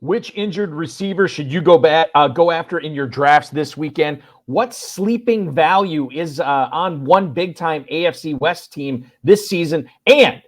Which injured receiver should you go after in your drafts this weekend? What sleeping value is on one big-time AFC West team this season? And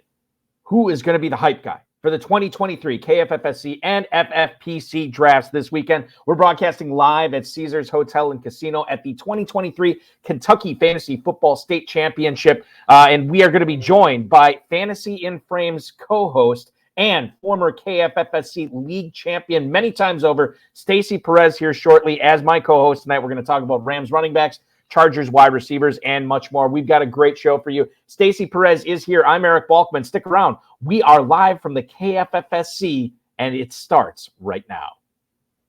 who is going to be the hype guy for the 2023 KFFSC and FFPC drafts this weekend? We're broadcasting live at Caesars Hotel and Casino at the 2023 Kentucky Fantasy Football State Championship. And we are going to be joined by Fantasy in Frames co-host and former KFFSC league champion many times over, Stacy Perez, here shortly as my co-host tonight. We're going to talk about Rams running backs, Chargers wide receivers, and much more. We've got a great show for you. Stacy Perez is here. I'm Eric Balkman. Stick around. We are live from the KFFSC, and it starts right now.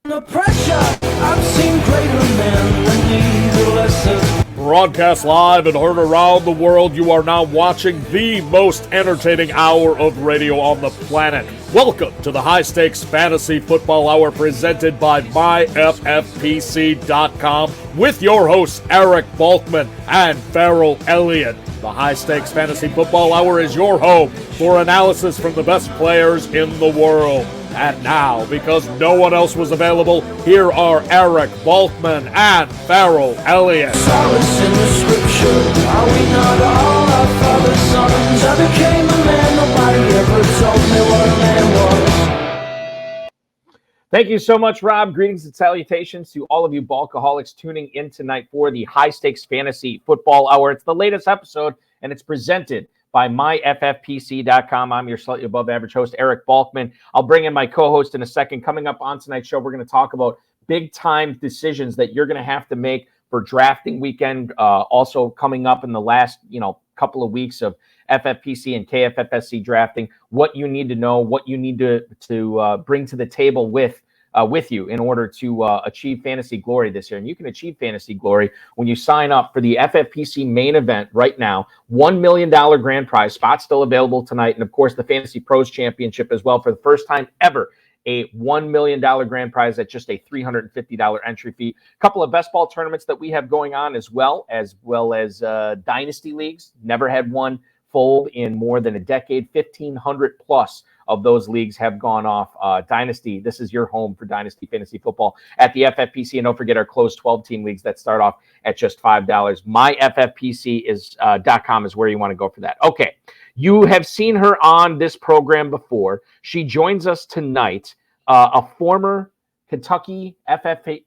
The pressure, I've seen greater men than need lesson. Broadcast live and heard around the world, you are now watching the most entertaining hour of radio on the planet. Welcome to the High Stakes Fantasy Football Hour presented by MyFFPC.com with your hosts Eric Balkman and Farrell Elliott. The High Stakes Fantasy Football Hour is your home for analysis from the best players in the world. And now, because no one else was available, here are Eric Balkman and Farrell Elliott. Solace in the scripture, are we not all our father's sons? I became a man, nobody ever told me what a man was. Thank you so much, Rob. Greetings and salutations to all of you Balkaholics tuning in tonight for the High Stakes Fantasy Football Hour. It's the latest episode, and it's presented by MyFFPC.com. I'm your slightly above average host, Eric Balkman. I'll bring in my co-host in a second. Coming up on tonight's show, we're going to talk about big time decisions that you're going to have to make for drafting weekend. Also coming up in the last, couple of weeks of FFPC and KFFSC drafting, what you need to know, what you need to bring to the table with you in order to achieve fantasy glory this year. And you can achieve fantasy glory when you sign up for the FFPC main event right now. $1 million grand prize, spot still available tonight. And of course, the Fantasy Pros Championship as well for the first time ever. A $1 million grand prize at just a $350 entry fee. A couple of best ball tournaments that we have going on as well as dynasty leagues. Never had one fold in more than a decade. 1,500 plus of those leagues have gone off. Dynasty, this is your home for Dynasty Fantasy Football at the FFPC. And don't forget our closed 12-team leagues that start off at just $5. MyFFPC.com is where you want to go for that. Okay, you have seen her on this program before. She joins us tonight, a former Kentucky Fantasy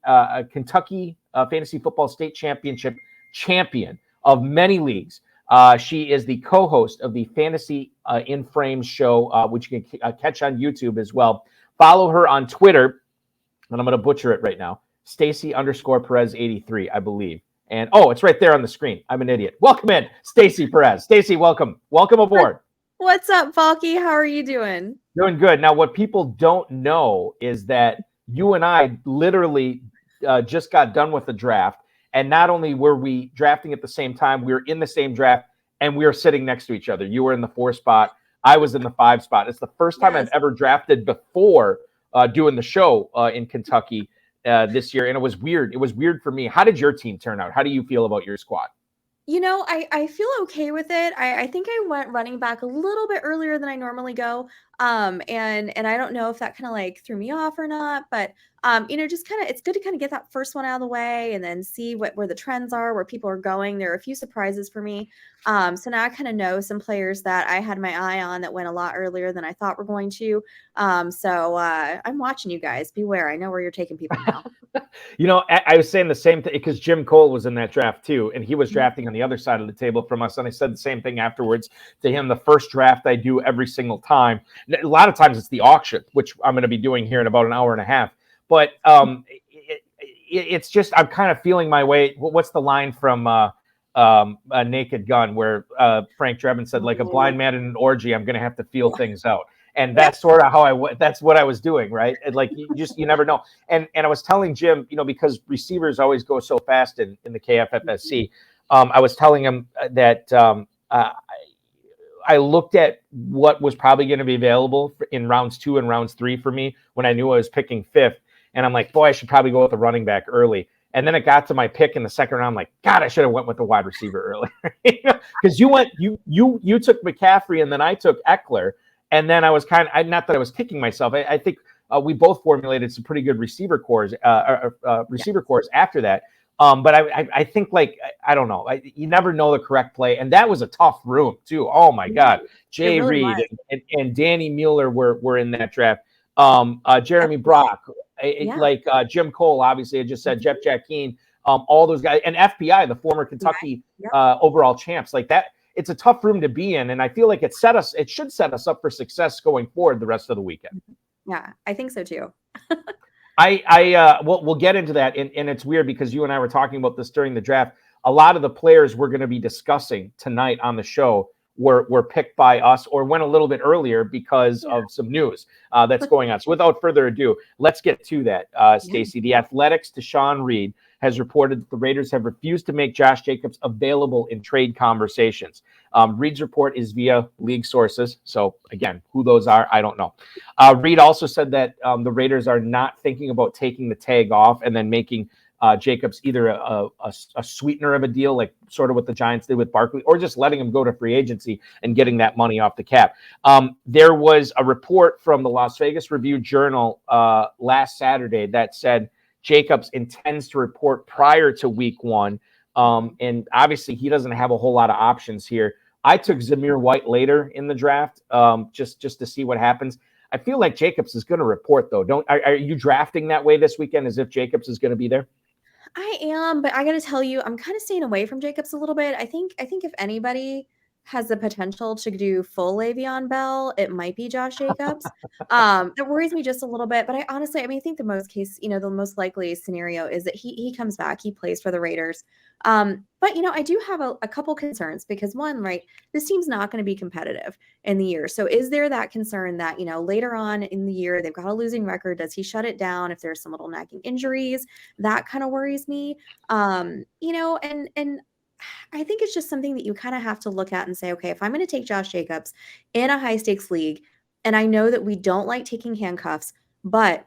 Football State Championship champion of many leagues. She is the co-host of the Fantasy in Frames show, which you can catch on YouTube as well. Follow her on Twitter, and I'm going to butcher it right now. Stacy_Perez83, I believe. And it's right there on the screen. I'm an idiot. Welcome in, Stacy Perez. Stacy, welcome. Welcome aboard. What's up, Balky? How are you doing? Doing good. Now, what people don't know is that you and I literally just got done with the draft. And not only were we drafting at the same time, we were in the same draft, and we were sitting next to each other. You were in the 4 spot. I was in the 5 spot. It's the first time I've ever drafted before doing the show in Kentucky this year. And it was weird. It was weird for me. How did your team turn out? How do you feel about your squad? I feel okay with it. I think I went running back a little bit earlier than I normally go. And I don't know if that kind of threw me off or not, but just kind of, it's good to kind of get that first one out of the way and then see where the trends are, where people are going. There are a few surprises for me. So now I kind of know some players that I had my eye on that went a lot earlier than I thought were going to. So I'm watching you guys. Beware. I know where you're taking people now. I was saying the same thing because Jim Cole was in that draft too, and he was drafting on the other side of the table from us. And I said the same thing afterwards to him. The first draft I do every single time. A lot of times it's the auction, which I'm going to be doing here in about an hour and a half. But it's just I'm kind of feeling my way. What's the line from A Naked Gun where Frank Drebin said, like a blind man in an orgy, I'm going to have to feel things out. And that's sort of how that's what I was doing, right? Like you never know. And I was telling Jim, because receivers always go so fast in the KFFSC. I was telling him that I looked at what was probably going to be available in rounds 2 and rounds 3 for me when I knew I was picking 5th. And I'm like, boy, I should probably go with the running back early. And then it got to my pick in the second round. I'm like, God, I should have went with the wide receiver earlier. Because you took McCaffrey and then I took Eckler. And then I was not that I was kicking myself. I think we both formulated some pretty good receiver cores after that. But I think, like, I don't know. You never know the correct play. And that was a tough room, too. Oh, my God. Jay really Reed was. and Danny Mueller were in that draft. Jeremy Brock, Jim Cole, obviously, I just said, Jeff Jackeen, all those guys. And FPI, the former Kentucky overall champs. Like that, it's a tough room to be in. And I feel like it should set us up for success going forward the rest of the weekend. Yeah, I think so, too. We'll get into that, and it's weird because you and I were talking about this during the draft. A lot of the players we're going to be discussing tonight on the show were picked by us or went a little bit earlier because of some news that's going on. So without further ado, let's get to that, Stacy. The Athletics' Deshaun Reed has reported that the Raiders have refused to make Josh Jacobs available in trade conversations. Reed's report is via league sources. So, again, who those are, I don't know. Reed also said that the Raiders are not thinking about taking the tag off and then making Jacobs either a sweetener of a deal, like sort of what the Giants did with Barkley, or just letting him go to free agency and getting that money off the cap. There was a report from the Las Vegas Review-Journal last Saturday that said Jacobs intends to report prior to week 1. And obviously he doesn't have a whole lot of options here. I took Zamir White later in the draft just to see what happens. I feel like Jacobs is going to report, though. Are you drafting that way this weekend as if Jacobs is going to be there? I am, but I got to tell you, I'm kind of staying away from Jacobs a little bit. I think if anybody has the potential to do full Le'Veon Bell, it might be Josh Jacobs. It worries me just a little bit, but I think the most likely scenario is that he comes back, he plays for the Raiders. But I do have a couple concerns because one, right, this team's not going to be competitive in the year. So is there that concern that, later on in the year, they've got a losing record? Does he shut it down if there's some little nagging injuries? That kind of worries me. And I think it's just something that you kind of have to look at and say, okay, if I'm going to take Josh Jacobs in a high stakes league, and I know that we don't like taking handcuffs, but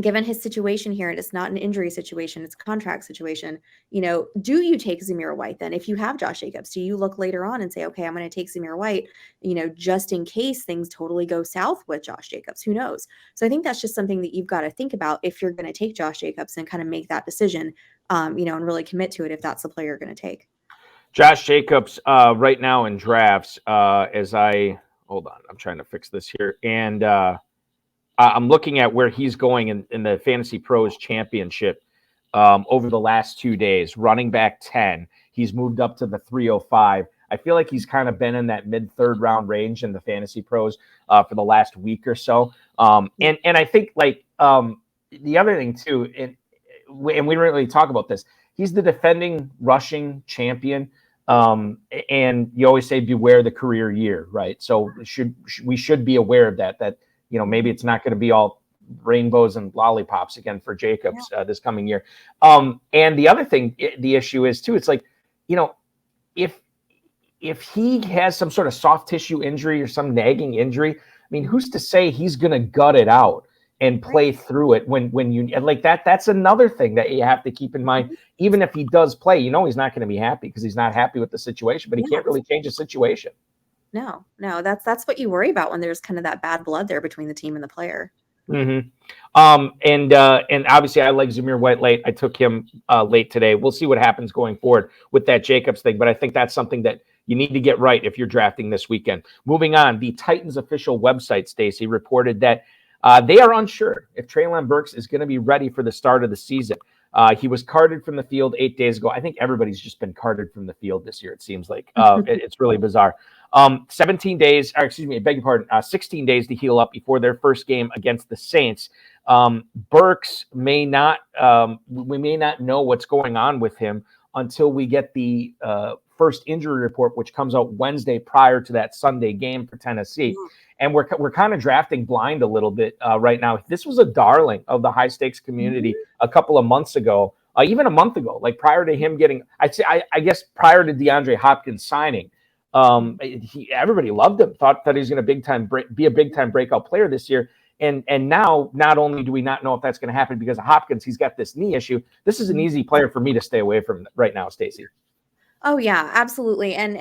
given his situation here, and it's not an injury situation, it's a contract situation, do you take Zamir White then? If you have Josh Jacobs, do you look later on and say, okay, I'm going to take Zamir White, just in case things totally go south with Josh Jacobs? Who knows? So I think that's just something that you've got to think about if you're going to take Josh Jacobs and kind of make that decision, and really commit to it if that's the player you're going to take. Josh Jacobs right now in drafts, hold on, I'm trying to fix this here. And I'm looking at where he's going in the Fantasy Pros Championship over the last 2 days. Running back 10, he's moved up to the 305. I feel like he's kind of been in that mid-third round range in the Fantasy Pros for the last week or so. And I think the other thing too, and we didn't really talk about this, he's the defending rushing champion. And you always say beware the career year, right? So we should be aware of that maybe it's not going to be all rainbows and lollipops again for Jacobs this coming year. And the other thing, the issue is too, it's like, if he has some sort of soft tissue injury or some nagging injury, I mean, who's to say he's going to gut it out and play through it when you like that? That's another thing that you have to keep in mind. Even if he does play, he's not going to be happy because he's not happy with the situation, but he can't really change the situation. No, that's what you worry about when there's kind of that bad blood there between the team and the player. Mm-hmm. And obviously I like Zamir White late. I took him late today. We'll see what happens going forward with that Jacobs thing, but I think that's something that you need to get right if you're drafting this weekend. Moving on, the Titans official website, Stacy, reported that they are unsure if Treylon Burks is going to be ready for the start of the season. He was carted from the field 8 days ago. I think everybody's just been carted from the field this year, it seems like. It's really bizarre. 16 days to heal up before their first game against the Saints. Burks we may not know what's going on with him until we get the first injury report, which comes out Wednesday prior to that Sunday game for Tennessee. And we're kind of drafting blind a little bit right now. This was a darling of the high stakes community a couple of months ago, even a month ago, like prior to him getting, I guess prior to DeAndre Hopkins signing. Everybody loved him, thought that he's going to be a big time breakout player this year. And now, not only do we not know if that's going to happen because of Hopkins, he's got this knee issue. This is an easy player for me to stay away from right now, Stacy. Oh yeah, absolutely. And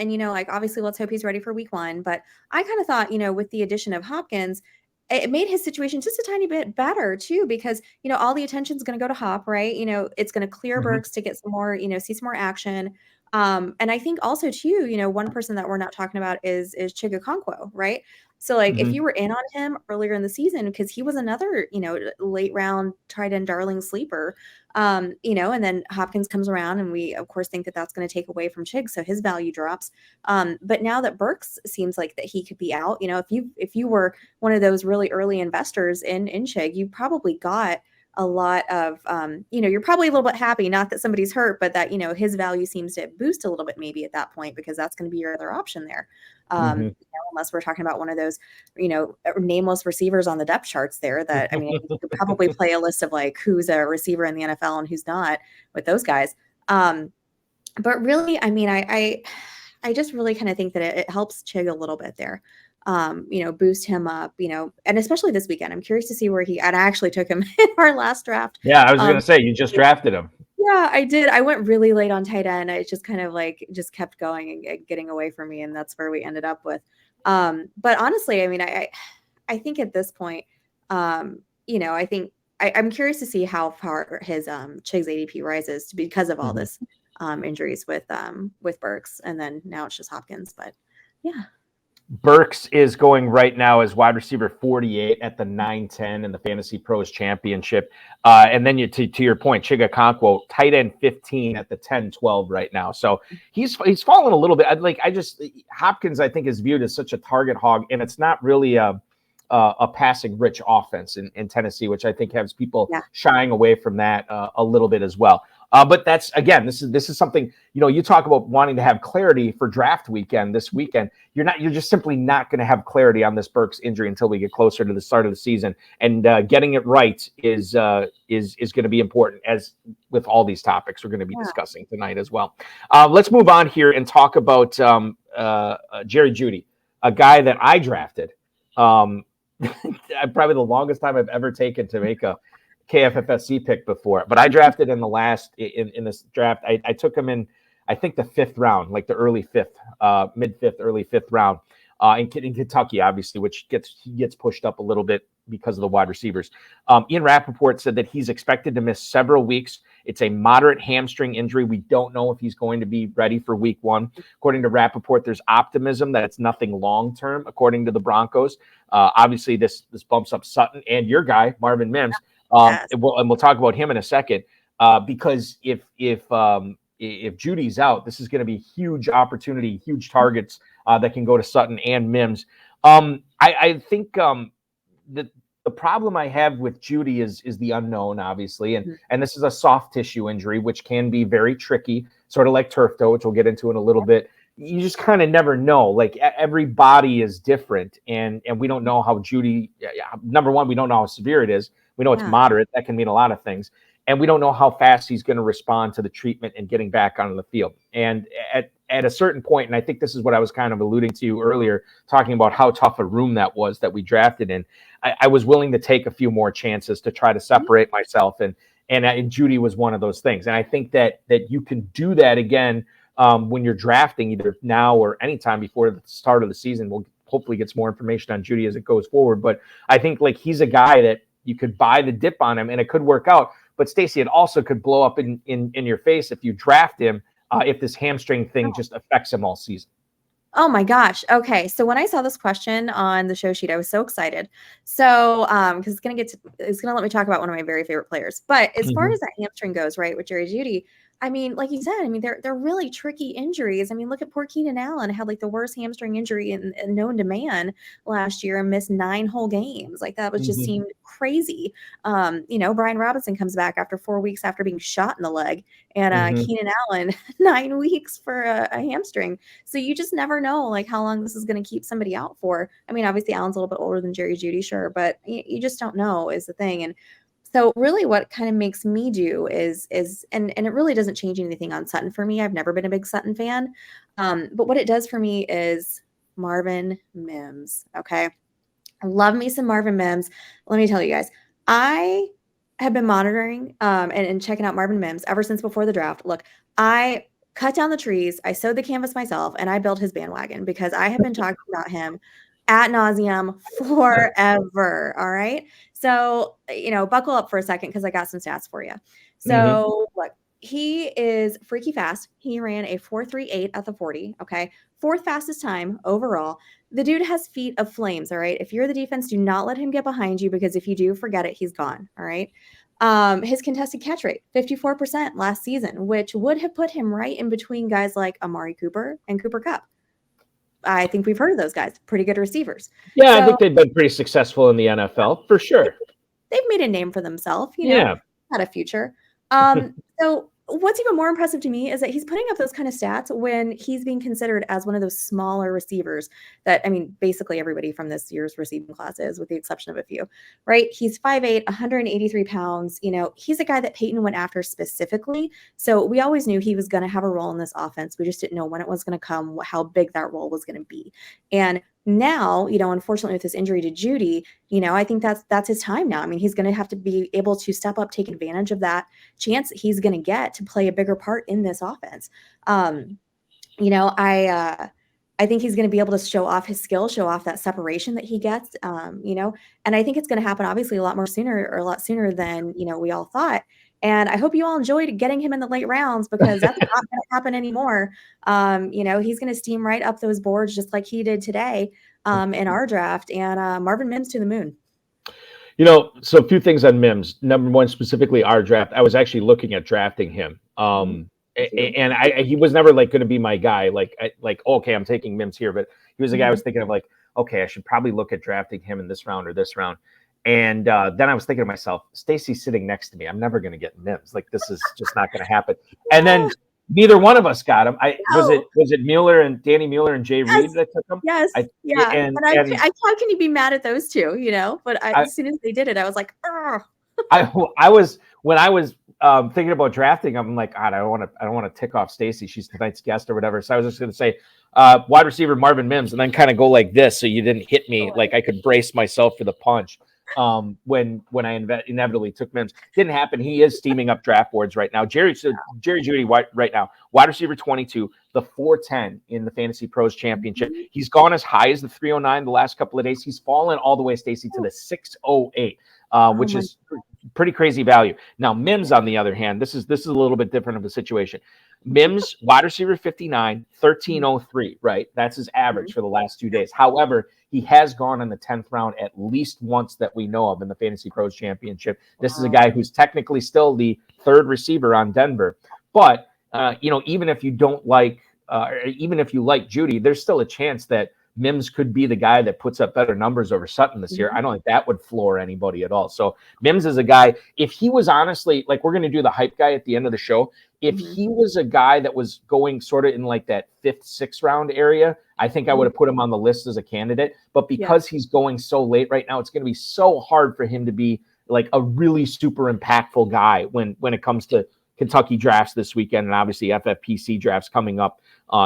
obviously let's hope he's ready for week 1. But I kind of thought, with the addition of Hopkins, it made his situation just a tiny bit better too, because, all the attention is going to go to Hop, right? It's going to clear Mhm. Burks to get some more, see some more action. And I think also too, one person that we're not talking about is Chiga Okonkwo, right? So like if Mhm. you were in on him earlier in the season, because he was another, late round tight end darling sleeper, and then Hopkins comes around and we of course think that that's going to take away from Chig. So his value drops. But now that Burks seems like that he could be out, if you were one of those really early investors in Chig, you probably got a lot of, you're probably a little bit happy, not that somebody's hurt, but that, his value seems to boost a little bit maybe at that point, because that's going to be your other option there. Mhm. Unless we're talking about one of those, nameless receivers on the depth charts there that, I mean, you could probably play a list of like who's a receiver in the NFL and who's not with those guys. But really, I mean, I just really kind of think that it helps Chig a little bit there. Boost him up, and especially this weekend. I'm curious to see where and I actually took him in our last draft. Yeah, I was going to say you just drafted him. Yeah, I did. I went really late on tight end. I just kind of like just kept going and getting away from me, and that's where we ended up with. But honestly, I mean, I think at this point, I think I'm curious to see how far his Chig's ADP rises because of all Mhm. this injuries with Burks, and then now it's just Hopkins. But yeah. Burks is going right now as wide receiver 48 at the 9-10 in the Fantasy Pros Championship. And then to your point, Chiga Okonkwo, tight end 15 at the 10-12 right now. So he's fallen a little bit. Hopkins, I think, is viewed as such a target hog, and it's not really a passing rich offense in Tennessee, which I think has people shying away from that a little bit as well. But that's, again, this is something, you talk about wanting to have clarity for draft weekend this weekend. You're just simply not going to have clarity on this Burks injury until we get closer to the start of the season. And getting it right is going to be important, as with all these topics we're going to be discussing tonight as well. Let's move on here and talk about Jerry Jeudy, a guy that I drafted. Probably the longest time I've ever taken to make a KFFSC pick before, but I drafted in this draft. I took him in, I think, the 5th round, like the early 5th, mid 5th, early 5th round in Kentucky, obviously, which gets pushed up a little bit because of the wide receivers. Ian Rappaport said that he's expected to miss several weeks. It's a moderate hamstring injury. We don't know if he's going to be ready for week 1. According to Rappaport, there's optimism that it's nothing long-term, according to the Broncos. Obviously, this bumps up Sutton and your guy, Marvin Mims. And we'll talk about him in a second, because if Judy's out, this is going to be huge opportunity, huge targets that can go to Sutton and Mims. I think the problem I have with Jeudy is the unknown, obviously, and this is a soft tissue injury, which can be very tricky, sort of like turf toe, which we'll get into in a little bit. You just kind of never know. Like, every body is different, and we don't know how Jeudy. Number one, we don't know how severe it is. We know it's moderate. That can mean a lot of things. And we don't know how fast he's going to respond to the treatment and getting back onto the field. And at a certain point, and I think this is what I was kind of alluding to earlier, talking about how tough a room that was that we drafted in, I was willing to take a few more chances to try to separate myself. And Jeudy was one of those things. And I think that you can do that again when you're drafting, either now or anytime before the start of the season. We'll hopefully get some more information on Jeudy as it goes forward. But I think, like, he's a guy that you could buy the dip on him and it could work out. But Stacy, it also could blow up in your face if you draft him, if this hamstring thing just affects him all season. Oh my gosh. Okay. So when I saw this question on the show sheet, I was so excited. So, because it's gonna let me talk about one of my very favorite players. But as far as that hamstring goes, right, with Jerry Jeudy, I mean, like you said, I mean, they're really tricky injuries. I mean, look at poor Keenan Allen, had like the worst hamstring injury known to man last year and missed 9 whole games. Like, that was just seemed crazy. Brian Robinson comes back after 4 weeks after being shot in the leg, and Keenan Allen 9 weeks for a hamstring. So you just never know, like, how long this is going to keep somebody out for. I mean, obviously Allen's a little bit older than Jerry Jeudy, sure, but you just don't know is the thing. And so really what kind of makes me do is and it really doesn't change anything on Sutton for me. I've never been a big Sutton fan. But what it does for me is Marvin Mims. Okay. I love me some Marvin Mims. Let me tell you guys, I have been monitoring and checking out Marvin Mims ever since before the draft. Look, I cut down the trees, I sewed the canvas myself, and I built his bandwagon because I have been talking about him ad nauseum forever. All right. So, buckle up for a second because I got some stats for you. So, look, he is freaky fast. He ran a 4.38 at the 40. Okay. Fourth fastest time overall. The dude has feet of flames. All right. If you're the defense, do not let him get behind you because if you do, forget it. He's gone. All right. His contested catch rate, 54% last season, which would have put him right in between guys like Amari Cooper and Cooper Kupp. I think we've heard of those guys. Pretty good receivers. Yeah, I think they've been pretty successful in the NFL for sure. They've made a name for themselves, Yeah. had a future. So what's even more impressive to me is that he's putting up those kind of stats when he's being considered as one of those smaller receivers that, I mean, basically everybody from this year's receiving class is, with the exception of a few, right? He's 5'8", 183 pounds. He's a guy that Peyton went after specifically. So we always knew he was going to have a role in this offense. We just didn't know when it was going to come, how big that role was going to be. And now, unfortunately with this injury to Judy, I think that's his time now. I mean, he's going to have to be able to step up, take advantage of that chance that he's going to get to play a bigger part in this offense. I think he's going to be able to show off his skill, show off that separation that he gets, and I think it's going to happen obviously a lot sooner than, we all thought. And I hope you all enjoyed getting him in the late rounds because that's not going to happen anymore. He's going to steam right up those boards just like he did today in our draft. And Marvin Mims to the moon. So a few things on Mims. Number one, specifically our draft. I was actually looking at drafting him. And he was never going to be my guy. Okay, I'm taking Mims here, but he was a guy I was thinking of okay, I should probably look at drafting him in this round or this round. And then I was thinking to myself, Stacy's sitting next to me. I'm never going to get Mims. This is just not going to happen. And then neither one of us got him. Was it Mueller and Danny Mueller and Jay Reed that took him? Yes. And how can you be mad at those two? But as soon as they did it, I was like, oh. I was thinking about drafting. I'm like, God, I don't want to tick off Stacy. She's tonight's guest or whatever. So I was just going to say, wide receiver Marvin Mims, and then kind of go like this, so you didn't hit me. I could brace myself for the punch. When I inevitably took Mims. Didn't happen. He is steaming up draft boards right now. Jerry Jeudy right now, wide receiver 22, the 410 in the Fantasy Pros Championship. He's gone as high as the 309 the last couple of days. He's fallen all the way, Stacy, to the 608, which is pretty crazy value. Now, Mims, on the other hand, this is a little bit different of a situation. Mims, wide receiver 59, 1303, right? That's his average for the last 2 days. However, he has gone in the 10th round at least once that we know of in the Fantasy Pros Championship. This is a guy who's technically still the third receiver on Denver. But, even if you don't like, even if you like Jeudy, there's still a chance that Mims could be the guy that puts up better numbers over Sutton this year. I don't think that would floor anybody at all. So Mims is a guy, if he was honestly, we're going to do the hype guy at the end of the show. If he was a guy that was going sort of in that 5th, 6th round area, I think I would have put him on the list as a candidate. But because he's going so late right now, it's going to be so hard for him to be a really super impactful guy when it comes to Kentucky drafts this weekend, and obviously FFPC drafts coming up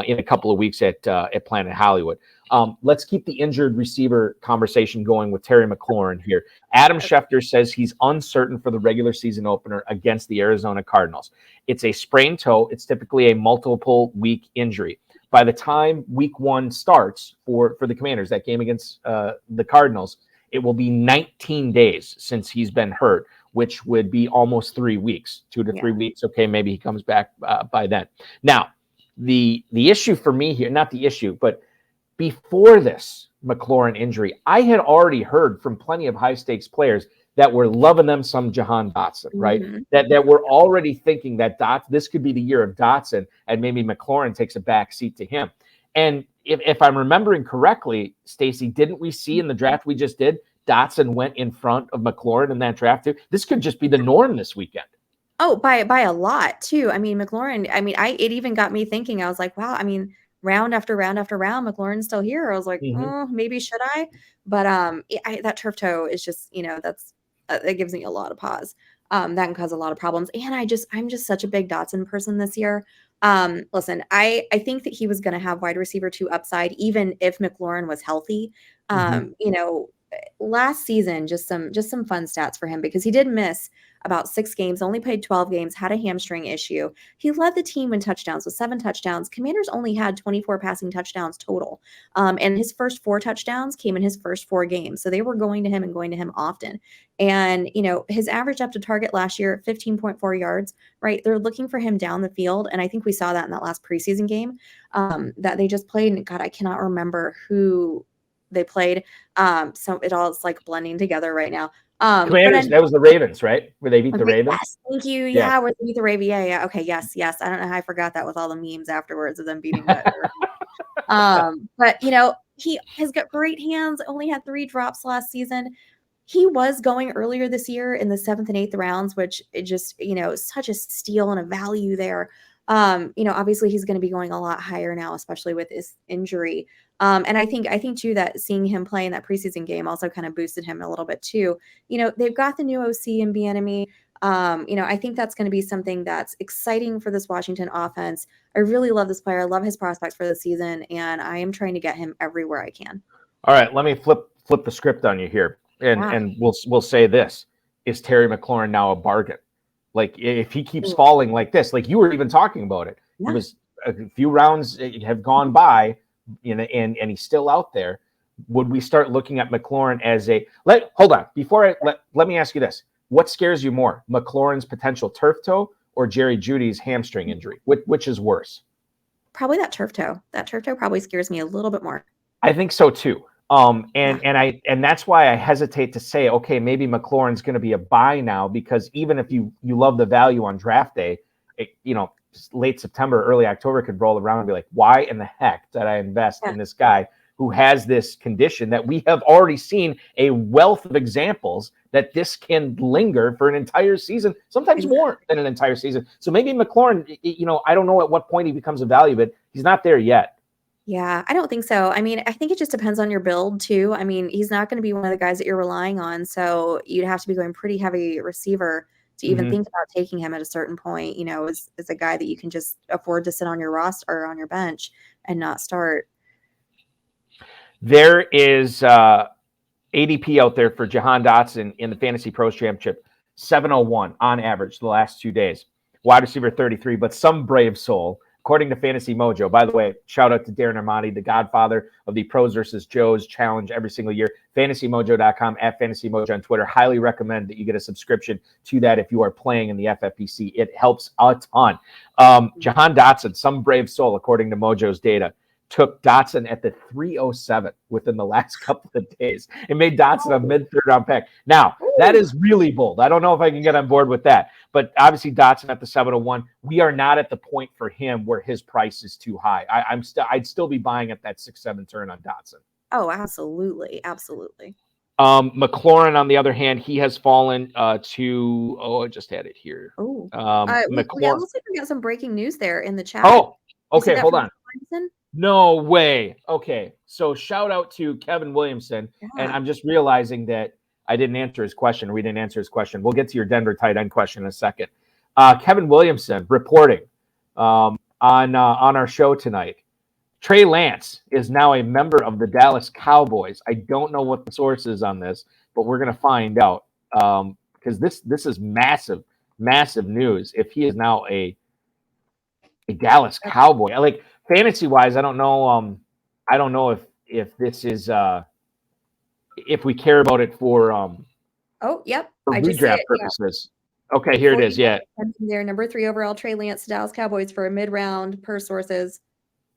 in a couple of weeks at Planet Hollywood. Let's keep the injured receiver conversation going with Terry McLaurin here. Adam Schefter says he's uncertain for the regular season opener against the Arizona Cardinals. It's a sprained toe. It's typically a multiple week injury. By the time week 1 starts for the Commanders, that game against the Cardinals, it will be 19 days since he's been hurt, which would be almost 3 weeks, 2 to 3 weeks. Okay, maybe he comes back by then. Now, the issue for me here, not the issue, but before this McLaurin injury, I had already heard from plenty of high-stakes players that were loving them some Jahan Dotson, right? That were already thinking that this could be the year of Dotson, and maybe McLaurin takes a back seat to him. And if I'm remembering correctly, Stacy, didn't we see in the draft we just did, Dotson went in front of McLaurin in that draft too? This could just be the norm this weekend. Oh, by a lot too. I mean, McLaurin, it even got me thinking. I was like, wow, round after round after round, McLaurin's still here. I was like, maybe should I? But that turf toe is just, that gives me a lot of pause. That can cause a lot of problems. And I'm just such a big Dotson person this year. Listen, I think that he was going to have wide receiver 2 upside, even if McLaurin was healthy. last season, just some fun stats for him, because he did miss about 6 games, only played 12 games, had a hamstring issue. He led the team in touchdowns with 7 touchdowns. Commanders only had 24 passing touchdowns total. And his first 4 touchdowns came in his first 4 games. So they were going to him and going to him often. And, his average up to target last year, 15.4 yards, right? They're looking for him down the field. And I think we saw that in that last preseason game that they just played. And God, I cannot remember who they played. So it all is like blending together right now. Commanders, that was the Ravens, right? Where they beat the Ravens? Yes, thank you. Yeah, where they beat the Ravens. Yeah. Okay, yes. I don't know how I forgot that with all the memes afterwards of them beating the but he has got great hands, only had 3 drops last season. He was going earlier this year in the 7th and 8th rounds, which it just, such a steal and a value there. Obviously he's going to be going a lot higher now, especially with his injury. And I think too that seeing him play in that preseason game also kind of boosted him a little bit too. They've got the new OC in Bieniemy. I think that's going to be something that's exciting for this Washington offense. I really love this player. I love his prospects for the season, and I am trying to get him everywhere I can. All right, let me flip the script on you here, and we'll say this: is Terry McLaurin now a bargain? Like, if he keeps falling like this, like you were even talking about it, it was a few rounds have gone by, and he's still out there. Would we start looking at McLaurin as hold on, before let me ask you this: what scares you more, McLaurin's potential turf toe or Jerry Jeudy's hamstring injury? Which is worse? Probably that turf toe. That turf toe probably scares me a little bit more. I think so too. And that's why I hesitate to say, okay, maybe McLaurin's going to be a buy now, because even if you love the value on draft day, late September, early October could roll around and be like, why in the heck did I invest in this guy who has this condition that we have already seen a wealth of examples that this can linger for an entire season, sometimes more than an entire season. So maybe McLaurin, I don't know at what point he becomes a value, but he's not there yet. Yeah, I don't think so. I mean, I think it just depends on your build too. I mean, he's not going to be one of the guys that you're relying on. So you'd have to be going pretty heavy receiver to even think about taking him at a certain point, as a guy that you can just afford to sit on your roster or on your bench and not start. There is ADP out there for Jahan Dotson in the Fantasy Pros Championship, 701 on average the last 2 days. Wide receiver 33, but some brave soul. According to Fantasy Mojo, by the way, shout out to Darren Armani, the godfather of the Pros versus Joes challenge every single year. FantasyMojo.com, at Fantasy Mojo on Twitter. Highly recommend that you get a subscription to that if you are playing in the FFPC. It helps a ton. Jahan Dotson, some brave soul, according to Mojo's data, took Dotson at the 307 within the last couple of days. It made Dotson a mid-third round pick. Now, that is really bold. I don't know if I can get on board with that. But obviously, Dotson at the 701, we are not at the point for him where his price is too high. I'd still be buying at that 6-7 turn on Dotson. Oh, absolutely. Absolutely. McLaurin, on the other hand, he has fallen to, I just had it here. Oh, McLaurin. looks like we got some breaking news there in the chat. Oh, okay, hold on. Williamson? No way. Okay, so shout out to Kevin Williamson, and I'm just realizing that I didn't answer his question. We didn't answer his question. We'll get to your Denver tight end question in a second. Kevin Williamson reporting on our show tonight. Trey Lance is now a member of the Dallas Cowboys. I don't know what the source is on this, but we're going to find out because this is massive news. If he is now a Dallas Cowboy, like fantasy wise, I don't know. I don't know if this is if we care about it for for redraft purposes. Yeah. Okay, here it is. Yeah, their number 3 overall Trey Lance to Dallas Cowboys for a mid-round per sources.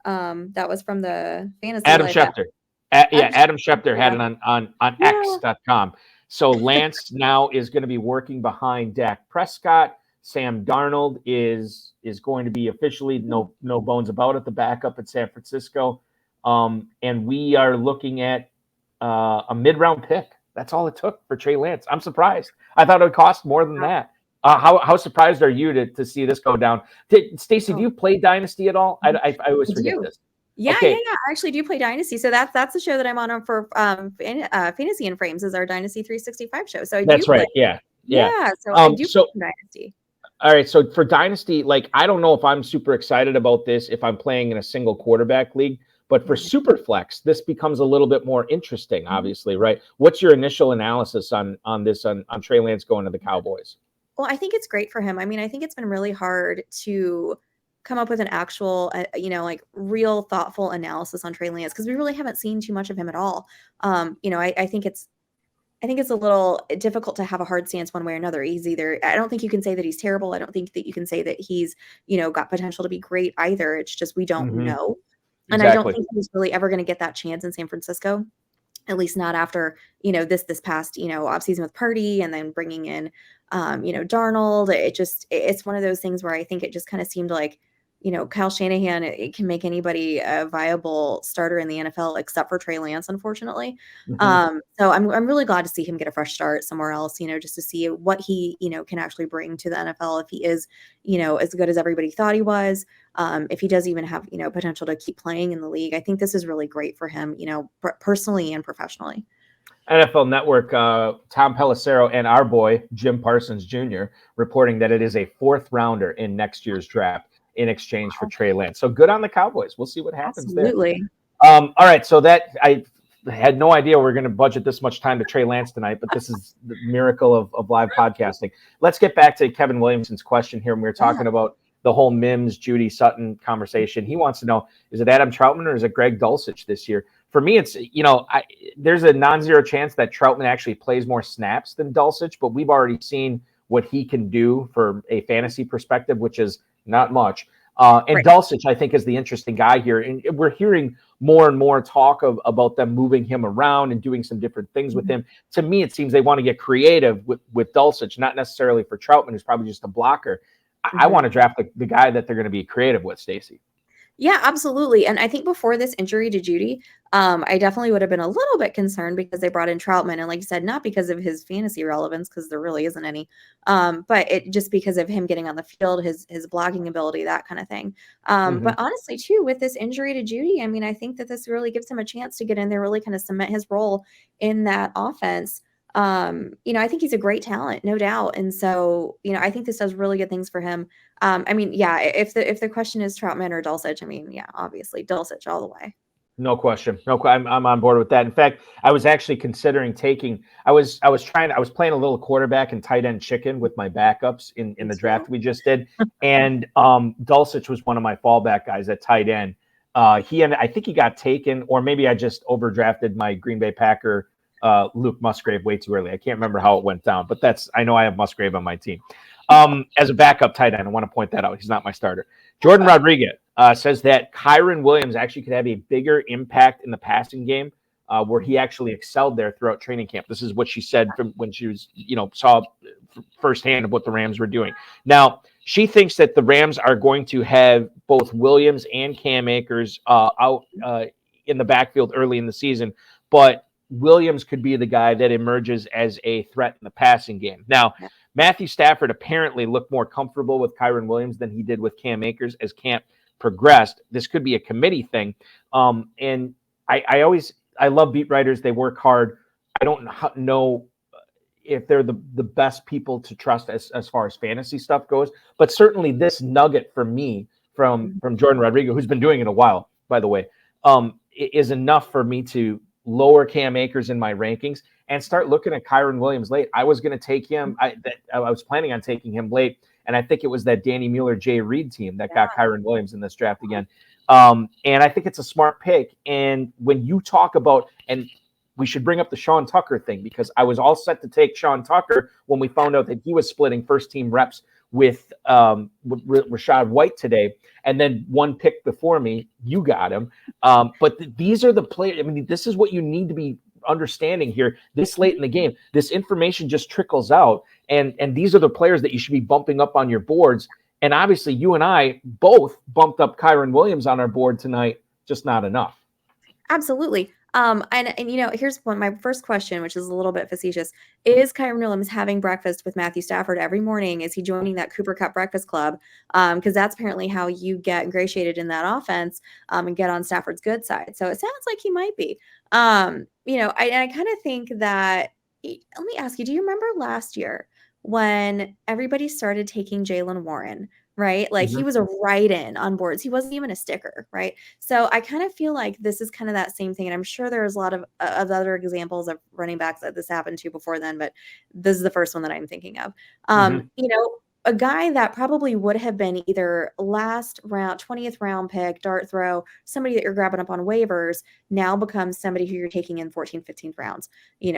That was from the fantasy. Adam Schefter. Adam Schefter had it on X.com. So Lance now is going to be working behind Dak Prescott. Sam Darnold is going to be officially no bones about it, the backup at San Francisco. And we are looking at a mid-round pick. That's all it took for Trey Lance. I'm surprised. I thought it would cost more than that. How surprised are you to see this go down? Stacy, do you play Dynasty at all? I always forget this. Yeah, okay. Yeah. I actually do play Dynasty. So that's the show that I'm on for Fantasy and Frames is our Dynasty 365 show. So that's right. Yeah. So I do play Dynasty. All right. So for Dynasty, like I don't know if I'm super excited about this if I'm playing in a single quarterback league, But for Superflex, this becomes a little bit more interesting, obviously, right? What's your initial analysis on Trey Lance going to the Cowboys? Well, I think it's great for him. I mean, I think it's been really hard to come up with an actual, like real thoughtful analysis on Trey Lance because we really haven't seen too much of him at all. I think it's a little difficult to have a hard stance one way or another. I don't think you can say that he's terrible. I don't think that you can say that he's, got potential to be great either. It's just we don't know. And I don't think he's really ever going to get that chance in San Francisco, at least not after, this past, offseason with Purdy and then bringing in, Darnold. It's one of those things where I think it just kind of seemed like, Kyle Shanahan, it can make anybody a viable starter in the NFL except for Trey Lance, unfortunately. So I'm really glad to see him get a fresh start somewhere else, just to see what he, can actually bring to the NFL if he is, as good as everybody thought he was. If he does even have, potential to keep playing in the league. I think this is really great for him, personally and professionally. NFL Network, Tom Pelissero and our boy, Jim Parsons Jr., reporting that it is a 4th rounder in next year's draft in exchange for Trey Lance. So good on the Cowboys. We'll see what happens there. All right. So that I had no idea we are going to budget this much time to Trey Lance tonight, but this is the miracle of live podcasting. Let's get back to Kevin Williamson's question here. When we were talking about the whole Mims, Judy Sutton conversation. He wants to know, is it Adam Troutman or is it Greg Dulcich this year? For me, it's, there's a non-zero chance that Troutman actually plays more snaps than Dulcich, but we've already seen what he can do for a fantasy perspective, which is not much. And Dulcich, I think, is the interesting guy here. And we're hearing more and more talk about them moving him around and doing some different things with him. To me, it seems they want to get creative with Dulcich, not necessarily for Troutman, who's probably just a blocker. I want to draft the guy that they're going to be creative with, Stacy. Yeah, absolutely. And I think before this injury to Judy, I definitely would have been a little bit concerned because they brought in Troutman. And like you said, not because of his fantasy relevance, because there really isn't any, but it just because of him getting on the field, his blocking ability, that kind of thing. But honestly, too, with this injury to Judy, I mean, I think that this really gives him a chance to get in there, really kind of cement his role in that offense. I think he's a great talent, no doubt. And so, I think this does really good things for him. If the question is Troutman or Dulcich, obviously Dulcich all the way. No question. I'm on board with that. In fact, I was actually considering taking. I was playing a little quarterback and tight end chicken with my backups in the draft we just did, and Dulcich was one of my fallback guys at tight end. I think he got taken, or maybe I just overdrafted my Green Bay Packer. Luke Musgrave way too early. I can't remember how it went down, but I know I have Musgrave on my team. As a backup tight end, I want to point that out. He's not my starter. Jordan Rodriguez says that Kyren Williams actually could have a bigger impact in the passing game, where he actually excelled there throughout training camp. This is what she said from when she was, saw firsthand of what the Rams were doing. Now, she thinks that the Rams are going to have both Williams and Cam Akers out in the backfield early in the season, but Williams could be the guy that emerges as a threat in the passing game. Now, Matthew Stafford apparently looked more comfortable with Kyren Williams than he did with Cam Akers as camp progressed. This could be a committee thing. And I love beat writers. They work hard. I don't know if they're the best people to trust as far as fantasy stuff goes, but certainly this nugget for me from Jordan Rodriguez, who's been doing it a while, by the way, is enough for me to lower Cam Akers in my rankings and start looking at Kyren Williams late. I was going to take him. I was planning on taking him late, and I think it was that Danny Mueller, Jay Reed team that got Kyren Williams in this draft again. And I think it's a smart pick. And when you talk about, and we should bring up the Sean Tucker thing, because I was all set to take Sean Tucker when we found out that he was splitting first-team reps with Rachaad White today, and then one pick before me, you got him. But these are the players. I mean, this is what you need to be understanding here this late in the game. This information just trickles out, and these are the players that you should be bumping up on your boards. And obviously, you and I both bumped up Kyren Williams on our board tonight, just not enough. Absolutely. And here's my first question, which is a little bit facetious. Is Kyren Williams having breakfast with Matthew Stafford every morning? Is he joining that Cooper Cup breakfast club? Because that's apparently how you get ingratiated in that offense and get on Stafford's good side. So it sounds like he might be. I kind of think that, let me ask you, do you remember last year when everybody started taking Jaylen Warren right? Like he Mhm. was a write-in on boards. He wasn't even a sticker, right? So I kind of feel like this is kind of that same thing. And I'm sure there's a lot of other examples of running backs that this happened to before then, but this is the first one that I'm thinking of. Mhm. You know, a guy that probably would have been either last round, 20th round pick, dart throw, somebody that you're grabbing up on waivers now becomes somebody who you're taking in 14th, 15th rounds,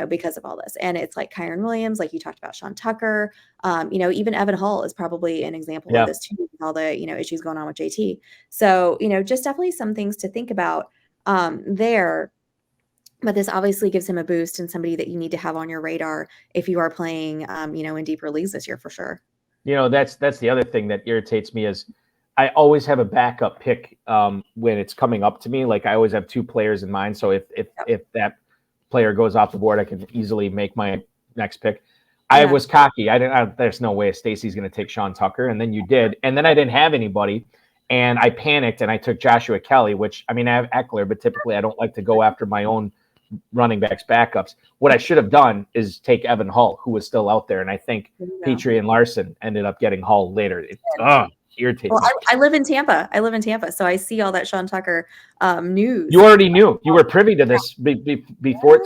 because of all this. And it's like Kyron Williams, like you talked about, Sean Tucker, even Evan Hull is probably an example of Yeah. this too, with all the, issues going on with JT. So, just definitely some things to think about there. But this obviously gives him a boost and somebody that you need to have on your radar if you are playing, in deeper leagues this year for sure. That's the other thing that irritates me is I always have a backup pick when it's coming up to me. Like I always have two players in mind. So if that player goes off the board, I can easily make my next pick. I was cocky. There's no way Stacy's going to take Sean Tucker, and then you did, and then I didn't have anybody, and I panicked and I took Joshua Kelly, which I mean I have Eckler, but typically I don't like to go after my own running backs backups. What I should have done is take Evan Hull, who was still out there, and I think Petrie and Larson ended up getting Hull later. It irritates me. I live in Tampa, so I see all that Sean Tucker news. You already knew. You were privy to this before.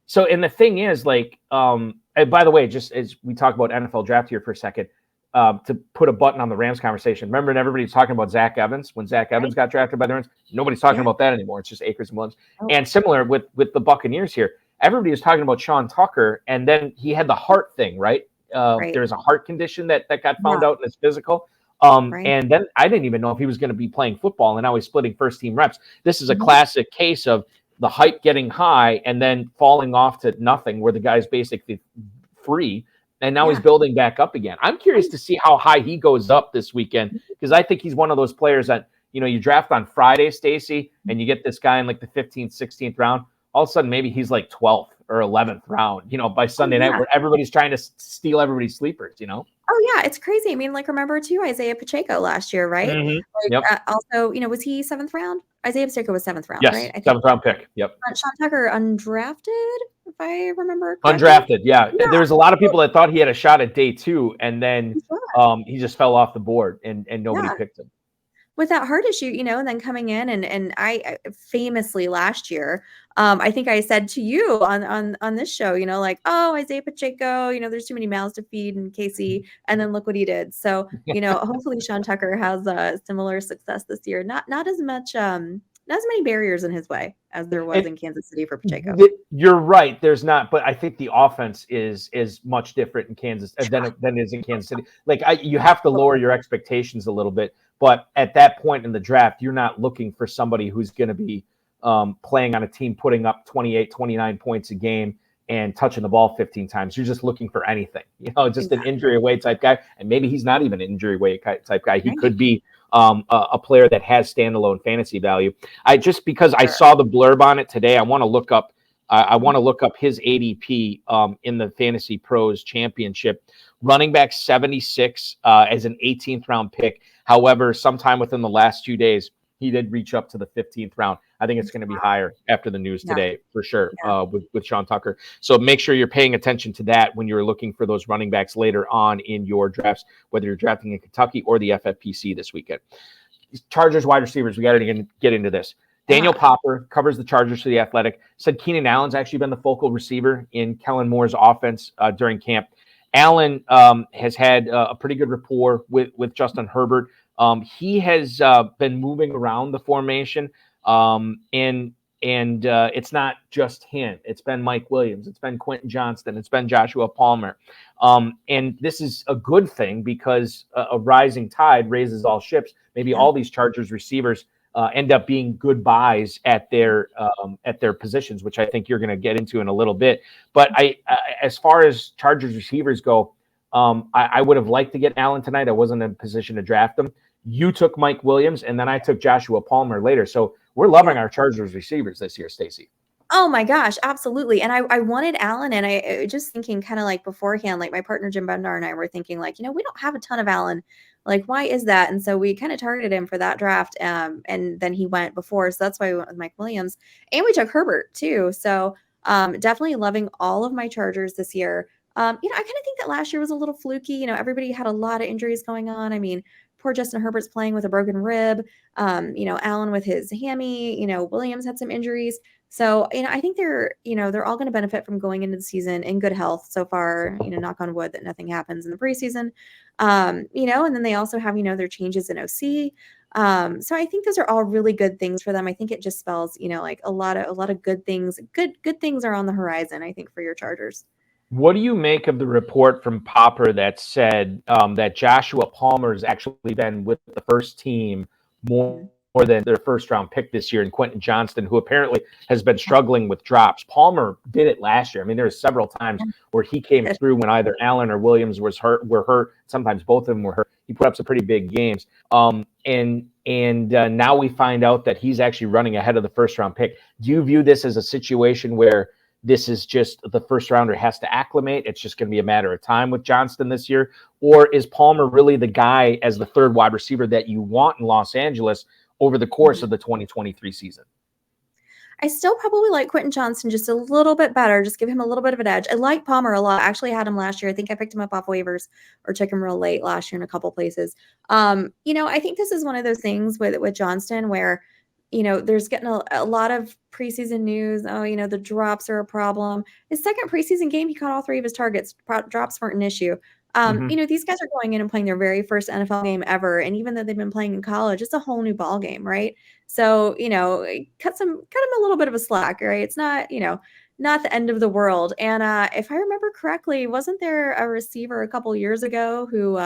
So, and the thing is, like, and by the way, just as we talk about NFL draft here for a second, to put a button on the Rams conversation. Remember, when everybody's talking about Zach Evans when Zach Evans got drafted by the Rams? Nobody's talking about that anymore. It's just Akers and Williams. And similar with the Buccaneers here, everybody was talking about Sean Tucker, and then he had the heart thing, right? There was a heart condition that got found out in his physical. And then I didn't even know if he was going to be playing football, and now he's splitting first team reps. This is a classic case of the hype getting high and then falling off to nothing, where the guy's basically free, and now he's building back up again. I'm curious to see how high he goes up this weekend, because I think he's one of those players that, you draft on Friday, Stacy, and you get this guy in like the 15th, 16th round. All of a sudden, maybe he's like 12th or 11th round, by Sunday night, where everybody's trying to steal everybody's sleepers, Oh yeah, it's crazy. I mean, like remember too, Isaiah Pacheco last year, right? Mm-hmm. Also, was he 7th round? Isaiah Pacheco was 7th round, yes, right? I think 7th round pick. Yep. Sean Tucker undrafted, if I remember correctly. Undrafted, yeah. There was a lot of people that thought he had a shot at day 2, and then he just fell off the board, and nobody picked him. With that heart issue, and then coming in and I famously last year, I think I said to you on this show, like, oh, Isaiah Pacheco, there's too many mouths to feed in Casey, and then look what he did. So, hopefully Sean Tucker has similar success this year. Not as much, not as many barriers in his way as there was in Kansas City for Pacheco. You're right. There's not, but I think the offense is much different in Kansas than it is in Kansas City. Like you have to lower your expectations a little bit. But at that point in the draft, you're not looking for somebody who's going to be playing on a team putting up 28, 29 points a game and touching the ball 15 times. You're just looking for anything, just an injury away type guy. And maybe he's not even an injury away type guy. He could be a player that has standalone fantasy value. Because I saw the blurb on it today, I want to look up. I want to look up his ADP in the Fantasy Pros Championship. Running back 76 as an 18th round pick. However, sometime within the last 2 days, he did reach up to the 15th round. I think it's going to be higher after the news today, for sure, with Sean Tucker. So make sure you're paying attention to that when you're looking for those running backs later on in your drafts, whether you're drafting in Kentucky or the FFPC this weekend. Chargers wide receivers, we got to get into this. Daniel Popper covers the Chargers for The Athletic, said Keenan Allen's actually been the focal receiver in Kellen Moore's offense during camp. Allen has had a pretty good rapport with Justin Herbert. He has been moving around the formation, and it's not just him. It's been Mike Williams. It's been Quentin Johnston. It's been Joshua Palmer. And this is a good thing because a rising tide raises all ships. Maybe all these Chargers receivers end up being good buys at their positions, which I think you're going to get into in a little bit. But as far as Chargers receivers go, I would have liked to get Allen tonight. I wasn't in a position to draft him. You took Mike Williams, and then I took Joshua Palmer later. So we're loving our Chargers receivers this year, Stacy. Oh my gosh, absolutely. And I wanted Allen, and I just thinking kind of like beforehand, like my partner Jim Bendar and I were thinking like, we don't have a ton of Allen. Like, why is that? And so we kind of targeted him for that draft. And then he went before. So that's why we went with Mike Williams. And we took Herbert too. So definitely loving all of my Chargers this year. I kind of think that last year was a little fluky. Everybody had a lot of injuries going on. I mean, poor Justin Herbert's playing with a broken rib. Allen with his hammy. Williams had some injuries. So, I think they're all going to benefit from going into the season in good health so far, knock on wood that nothing happens in the preseason. And then they also have, their changes in OC. So I think those are all really good things for them. I think it just spells, like a lot of good things. Good things are on the horizon, I think, for your Chargers. What do you make of the report from Popper that said that Joshua Palmer has actually been with the first team more than their first round pick this year, and Quentin Johnston, who apparently has been struggling with drops? Palmer did it last year. I mean, there were several times where he came through when either Allen or Williams were hurt. Sometimes both of them were hurt. He put up some pretty big games. And now we find out that he's actually running ahead of the first round pick. Do you view this as a situation where this is just the first rounder has to acclimate? It's just going to be a matter of time with Johnston this year? Or is Palmer really the guy as the third wide receiver that you want in Los Angeles over the course of the 2023 season? I still probably like Quentin Johnston just a little bit better. Just give him a little bit of an edge. I like Palmer a lot. I actually had him last year. I think I picked him up off waivers or took him real late last year in a couple places. I think this is one of those things with Johnston where, there's getting a lot of preseason news. Oh, the drops are a problem. His second preseason game, he caught all 3 of his targets. Drops weren't an issue. These guys are going in and playing their very first NFL game ever. And even though they've been playing in college, it's a whole new ball game, right? So, cut him a little bit of a slack, right? It's not, not the end of the world. And if I remember correctly, wasn't there a receiver a couple years ago who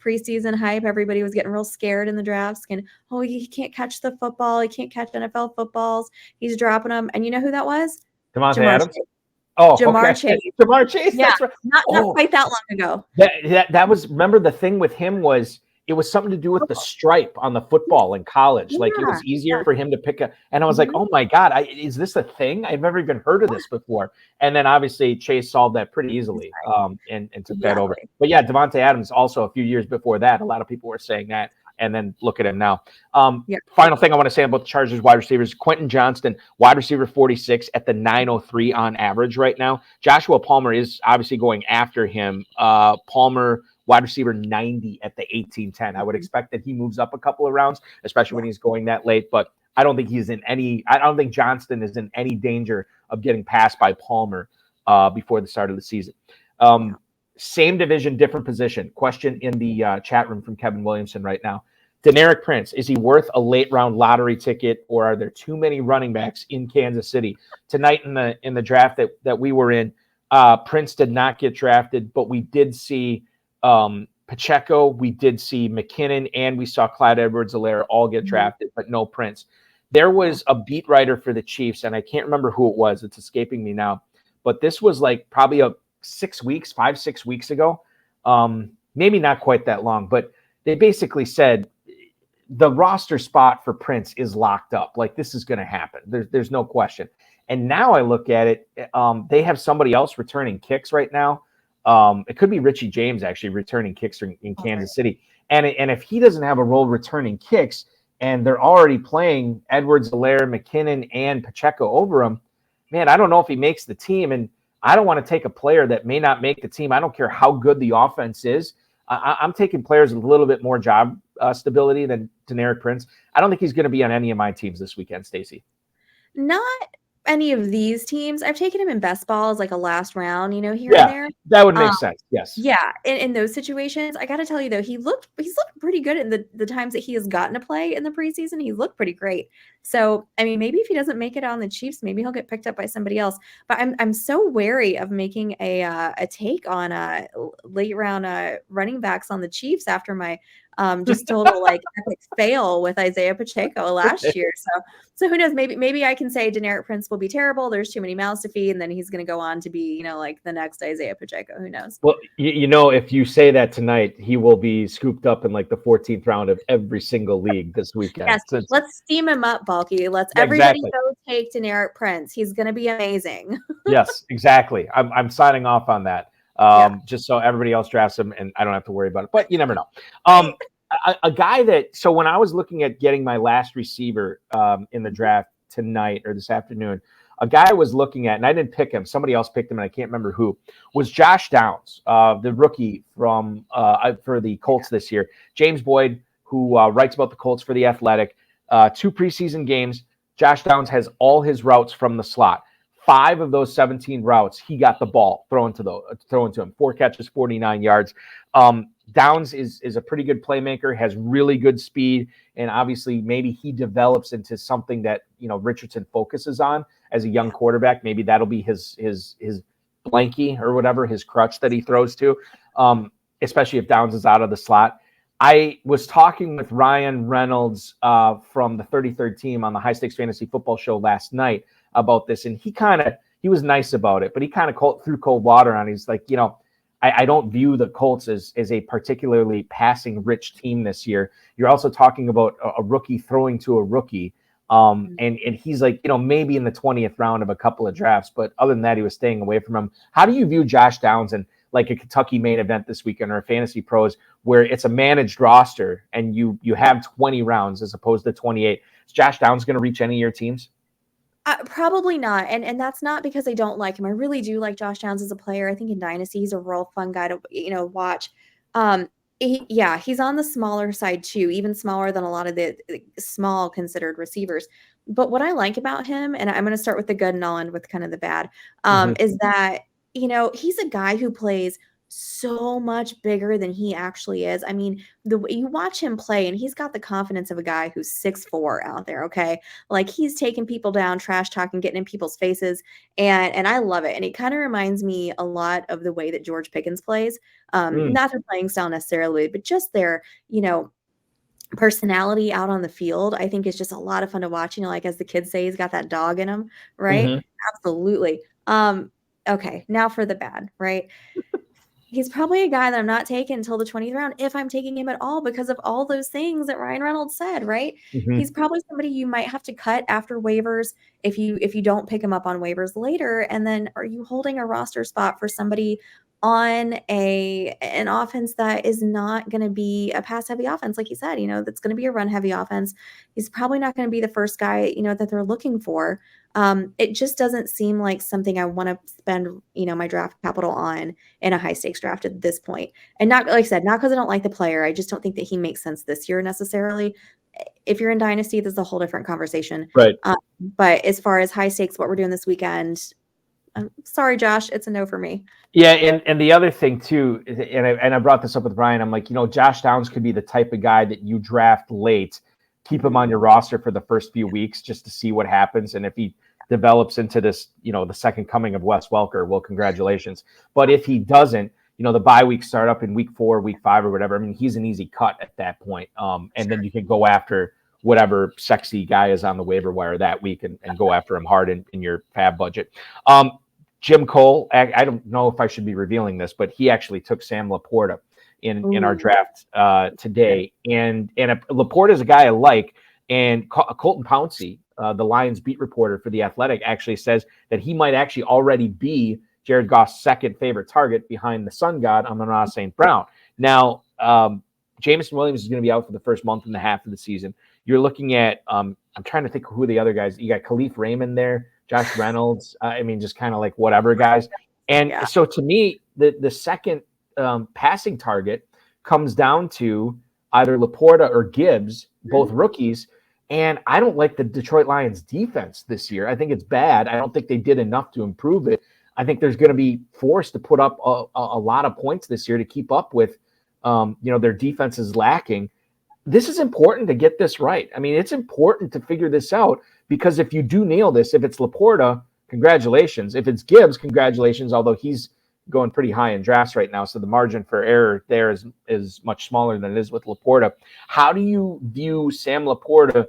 preseason hype, everybody was getting real scared in the drafts and, oh, he can't catch the football. He can't catch NFL footballs. He's dropping them. And you know who that was? Devontae Adams? Oh, Jamar okay. Chase. Jamar Chase. Yeah, That's right. not quite that long ago. That was, remember the thing with him was it was something to do with the stripe on the football in college. Like it was easier for him to pick and I was like, oh my God, is this a thing? I've never even heard of this before. And then obviously Chase solved that pretty easily and took that over. But yeah, Devontae Adams also a few years before that, a lot of people were saying that. And then look at him now. Final thing I want to say about the Chargers wide receivers: Quentin Johnston, wide receiver 46 at the 903 on average right now. Joshua Palmer is obviously going after him. Palmer, wide receiver 90 at the 1810. I would expect that he moves up a couple of rounds, especially when he's going that late. But I don't think I don't think Johnston is in any danger of getting passed by Palmer before the start of the season. Same division, different position. Question in the chat room from Kevin Williamson right now. Deneric Prince, is he worth a late round lottery ticket, or are there too many running backs in Kansas City? Tonight in the draft that we were in, Prince did not get drafted, but we did see Pacheco, we did see McKinnon, and we saw Clyde Edwards-Helaire all get drafted, but no Prince. There was a beat writer for the Chiefs, and I can't remember who it was. It's escaping me now. But this was like probably 5-6 weeks ago. Maybe not quite that long, but they basically said the roster spot for Prince is locked up. Like, this is going to happen. There's no question. And now I look at it, they have somebody else returning kicks right now. It could be Richie James actually returning kicks in Kansas City. And if he doesn't have a role returning kicks and they're already playing Edwards-Helaire, McKinnon, and Pacheco over him, man, I don't know if he makes the team. And I don't want to take a player that may not make the team. I don't care how good the offense is. I'm taking players with a little bit more job stability than Deneric Prince. I don't think he's going to be on any of my teams this weekend, Stacy. Not any of these teams. I've taken him in best balls, like a last round, here and there. That would make sense. Yes. Yeah. In those situations, I got to tell you though, he's looked pretty good in the times that he has gotten to play in the preseason. He's looked pretty great. So, I mean, maybe if he doesn't make it on the Chiefs, maybe he'll get picked up by somebody else. But I'm so wary of making a take on late round running backs on the Chiefs after my just total like epic fail with Isaiah Pacheco last year. So who knows? Maybe I can say Deneric Prince will be terrible. There's too many mouths to feed, and then he's going to go on to be, like the next Isaiah Pacheco. Who knows? Well, if you say that tonight, he will be scooped up in like the 14th round of every single league this weekend. Yes, let's steam him up, Balky. Let's everybody go take Deneric Prince. He's going to be amazing. Yes, exactly. I'm signing off on that. Just so everybody else drafts him and I don't have to worry about it. But you never know. A guy that, so when I was looking at getting my last receiver in the draft tonight or this afternoon, a guy I was looking at, and I didn't pick him, somebody else picked him, and I can't remember who, was Josh Downs, the rookie from for the Colts this year. James Boyd who writes about the Colts for The Athletic. 2 preseason games, Josh Downs has all his routes from the slot. 5 of those 17 routes, he got the ball thrown to him. 4 catches, 49 yards. Downs is a pretty good playmaker, has really good speed, and obviously maybe he develops into something that Richardson focuses on as a young quarterback. Maybe that'll be his blankie or whatever, his crutch that he throws to, especially if Downs is out of the slot. I was talking with Ryan Reynolds from the 33rd Team on the High Stakes Fantasy Football Show last night about this, and he was nice about it, but he kind of threw cold water on it. He's like, I don't view the Colts as a particularly passing-rich team this year. You're also talking about a rookie throwing to a rookie, and he's like, maybe in the 20th round of a couple of drafts, but other than that, he was staying away from him. How do you view Josh Downs and like a Kentucky main event this weekend or a Fantasy Pros where it's a managed roster and you have 20 rounds as opposed to 28? Is Josh Downs going to reach any of your teams? Probably not. And that's not because I don't like him. I really do like Josh Downs as a player. I think in Dynasty, he's a real fun guy to, watch. He's on the smaller side too, even smaller than a lot of the small considered receivers. But what I like about him, and I'm going to start with the good and I'll end with kind of the bad, is that, he's a guy who plays so much bigger than he actually is. I mean, the way you watch him play, and he's got the confidence of a guy who's 6'4" out there. Okay. Like he's taking people down, trash talking, getting in people's faces. And I love it. And it kind of reminds me a lot of the way that George Pickens plays. Not their playing style necessarily, but just their, personality out on the field. I think is just a lot of fun to watch. Like as the kids say, he's got that dog in him. Right. Absolutely. Okay. Now for the bad, right? He's probably a guy that I'm not taking until the 20th round, if I'm taking him at all, because of all those things that Ryan Reynolds said, right? He's probably somebody you might have to cut after waivers if you don't pick him up on waivers later. And then are you holding a roster spot for somebody on an offense that is not going to be a pass heavy offense, like you said, that's going to be a run heavy offense? He's probably not going to be the first guy, that they're looking for. It just doesn't seem like something I want to spend, my draft capital on in a high stakes draft at this point. And not, like I said, not because I don't like the player. I just don't think that he makes sense this year necessarily. If you're in Dynasty, this is a whole different conversation. Right. But as far as high stakes, what we're doing this weekend, I'm sorry, Josh, it's a no for me. Yeah, and the other thing too, and I brought this up with Brian, I'm like, Josh Downs could be the type of guy that you draft late, keep him on your roster for the first few weeks just to see what happens. And if he develops into this, the second coming of Wes Welker, well, congratulations. But if he doesn't, the bye weeks start up in week 4, week 5 or whatever. I mean, he's an easy cut at that point. And then you can go after whatever sexy guy is on the waiver wire that week and go after him hard in your fab budget. Jim Cole, I don't know if I should be revealing this, but he actually took Sam Laporta in our draft today. And Laporta is a guy I like. And Colton Pouncey, the Lions beat reporter for The Athletic, actually says that he might actually already be Jared Goff's second favorite target behind the sun god, Amon-Ra St. Brown. Now, Jameson Williams is going to be out for the first month and a half of the season. You're looking at, I'm trying to think who the other guys, you got Khalif Raymond there, Josh Reynolds. Just kind of like whatever guys. And so to me, the second passing target comes down to either Laporta or Gibbs, both rookies. And I don't like the Detroit Lions defense this year. I think it's bad. I don't think they did enough to improve it. I think there's going to be forced to put up a lot of points this year to keep up with, their defense is lacking. This is important to get this right. I mean, it's important to figure this out because if you do nail this, if it's Laporta, congratulations. If it's Gibbs, congratulations, although he's going pretty high in drafts right now. So the margin for error there is much smaller than it is with Laporta. How do you view Sam Laporta?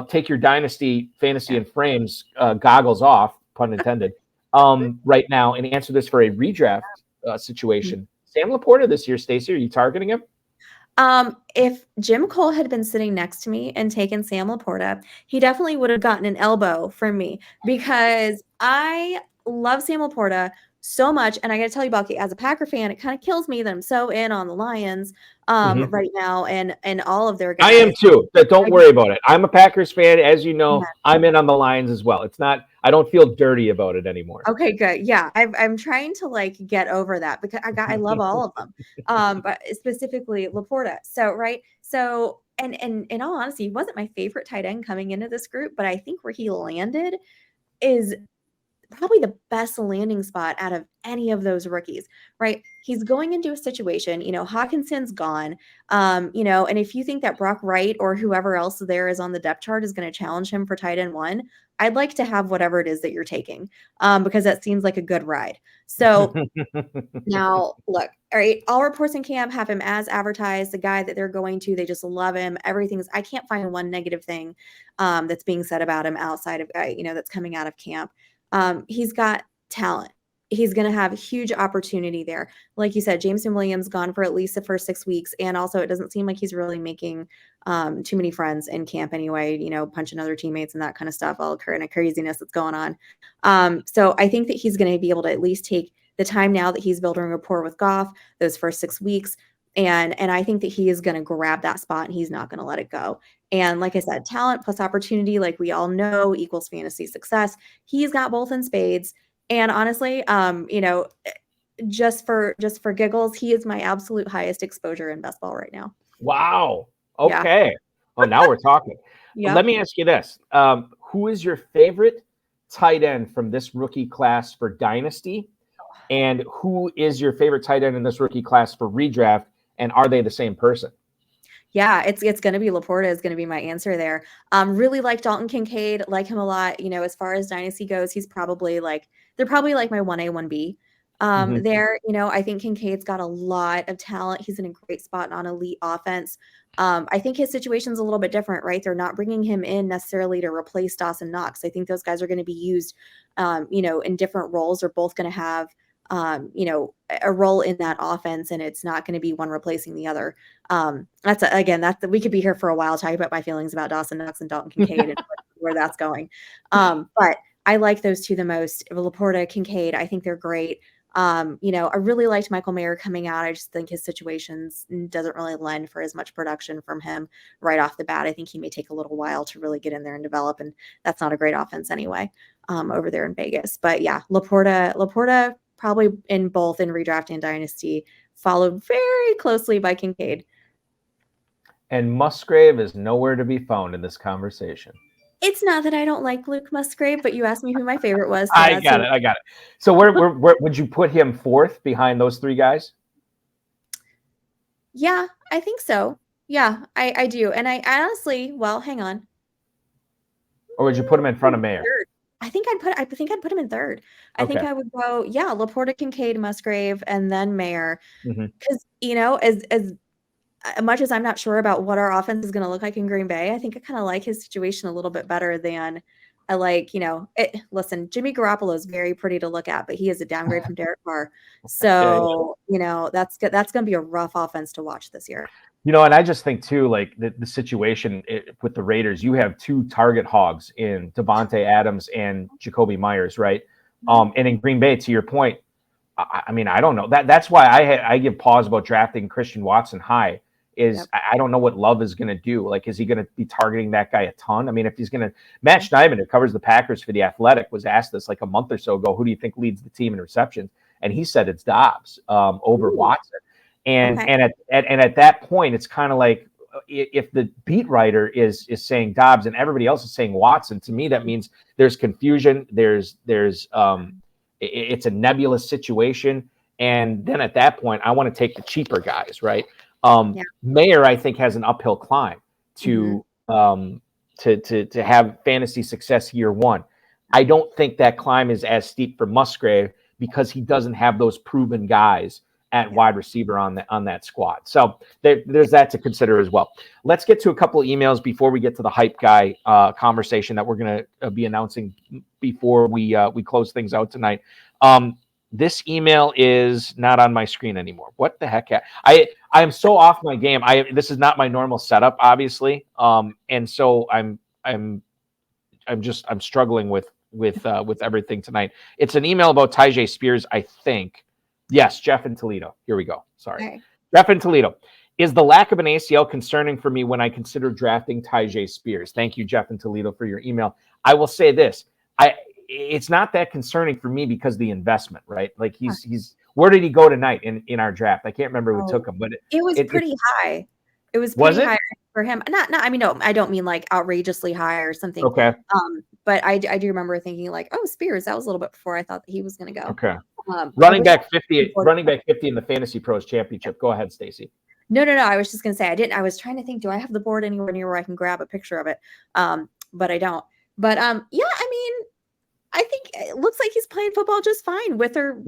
Take your Dynasty Fantasy and Frames goggles off, pun intended, right now and answer this for a redraft situation. Sam Laporta this year, Stacy, are you targeting him? If Jim Cole had been sitting next to me and taken Sam Laporta, he definitely would have gotten an elbow from me because I love Sam Laporta so much. And I got to tell you, Balky, as a Packer fan, it kind of kills me that I'm so in on the Lions right now and all of their guys. I am too. Don't worry about it. I'm a Packers fan. As you know, I'm in on the Lions as well. It's not, I don't feel dirty about it anymore. Okay, good. Yeah. I'm trying to get over that because I love all of them. But specifically Laporta. So, right. So and in all honesty, he wasn't my favorite tight end coming into this group, but I think where he landed is probably the best landing spot out of any of those rookies, right? He's going into a situation, Hawkinson's gone, and if you think that Brock Wright or whoever else there is on the depth chart is going to challenge him for tight end 1, I'd like to have whatever it is that you're taking, because that seems like a good ride. So now, look, all right, all reports in camp have him as advertised, the guy that they're going to. They just love him. I can't find one negative thing that's being said about him outside of, that's coming out of camp. He's got talent. He's going to have huge opportunity there. Like you said, Jameson Williams gone for at least the first 6 weeks. And also it doesn't seem like he's really making too many friends in camp anyway, punching other teammates and that kind of stuff, all kind of craziness that's going on. So I think that he's going to be able to at least take the time now that he's building rapport with Goff, those first 6 weeks. And I think that he is going to grab that spot and he's not going to let it go. And like I said, talent plus opportunity, like we all know, equals fantasy success. He's got both in spades. And honestly, just for giggles, he is my absolute highest exposure in best ball right now. Wow. Okay. Yeah. Well, now we're talking. Yep. Let me ask you this. Who is your favorite tight end from this rookie class for Dynasty? And who is your favorite tight end in this rookie class for redraft? And are they the same person? Yeah, it's going to be Laporta is going to be my answer there. Really like Dalton Kincaid, like him a lot. As far as Dynasty goes, they're probably like my 1A, 1B there. I think Kincaid's got a lot of talent. He's in a great spot on elite offense. I think his situation's a little bit different, right? They're not bringing him in necessarily to replace Dawson Knox. I think those guys are going to be used, in different roles. They're both going to have a role in that offense, and it's not going to be one replacing the other. We could be here for a while talking about my feelings about Dawson Knox and Dalton Kincaid and where that's going. But I like those two the most. Laporta, Kincaid, I think they're great. I really liked Michael Mayer coming out. I just think his situations doesn't really lend for as much production from him right off the bat. I think he may take a little while to really get in there and develop, and that's not a great offense anyway, over there in Vegas. But yeah, Laporta probably in both in redraft and Dynasty, followed very closely by Kincaid. And Musgrave is nowhere to be found in this conversation. It's not that I don't like Luke Musgrave, but you asked me who my favorite was. So I got it. So where would you put him fourth behind those 3 guys? Yeah, I think so. Yeah, I do. And I honestly, hang on. Or would you put him in front of Mayer? I think I'd put him in third. I think I would go, Laporta, Kincaid, Musgrave, and then Mayer. Because, as much as I'm not sure about what our offense is going to look like in Green Bay, I think I kind of like his situation a little bit better than I like, listen, Jimmy Garoppolo is very pretty to look at, but he is a downgrade from Derek Carr. So, that's going to be a rough offense to watch this year. And I just think too, like the situation with the Raiders, you have 2 target hogs in Devontae Adams and Jacoby Myers, right? And in Green Bay, to your point, I mean, I don't know. That's why I give pause about drafting Christian Watson high. I don't know what Love is going to do. Like, is he going to be targeting that guy a ton? I mean, if he's going to, Matt Schneidman, who covers the Packers for The Athletic, was asked this like a month or so ago, who do you think leads the team in receptions? And he said it's Dobbs over Watson. And at that point, it's kind of like if the beat writer is saying Dobbs and everybody else is saying Watson, to me that means there's confusion. It's a nebulous situation. And then at that point, I want to take the cheaper guys, right? Mayer, I think, has an uphill climb to have fantasy success year one. I don't think that climb is as steep for Musgrave because he doesn't have those proven guys at wide receiver on that squad. So there's that to consider as well. Let's get to a couple of emails before we get to the hype guy conversation that we're going to be announcing before we close things out tonight. This email is not on my screen anymore. What the heck? I am so off my game. This is not my normal setup, obviously. And so I'm struggling with everything tonight. It's an email about Tyjae Spears, I think. Yes, Jeff in Toledo. Here we go. Sorry. Okay. Jeff in Toledo. Is the lack of an ACL concerning for me when I consider drafting Tyjae Spears? Thank you, Jeff in Toledo, for your email. I will say this. It's not that concerning for me because of the investment, right? Like he's where did he go tonight in our draft? I can't remember who took him, but it was pretty high. It was pretty high. for him. Not, I mean, no, I don't mean like outrageously high or something. Okay. But I do remember thinking like, oh, Spears, that was a little bit before I thought that he was going to go. Okay. I Running wish back I 50 in the Fantasy Pros Championship. Go ahead, Stacy. No. I was just going to say, I was trying to think, do I have the board anywhere near where I can grab a picture of it? But I don't. But yeah, I mean, I think it looks like he's playing football just fine with or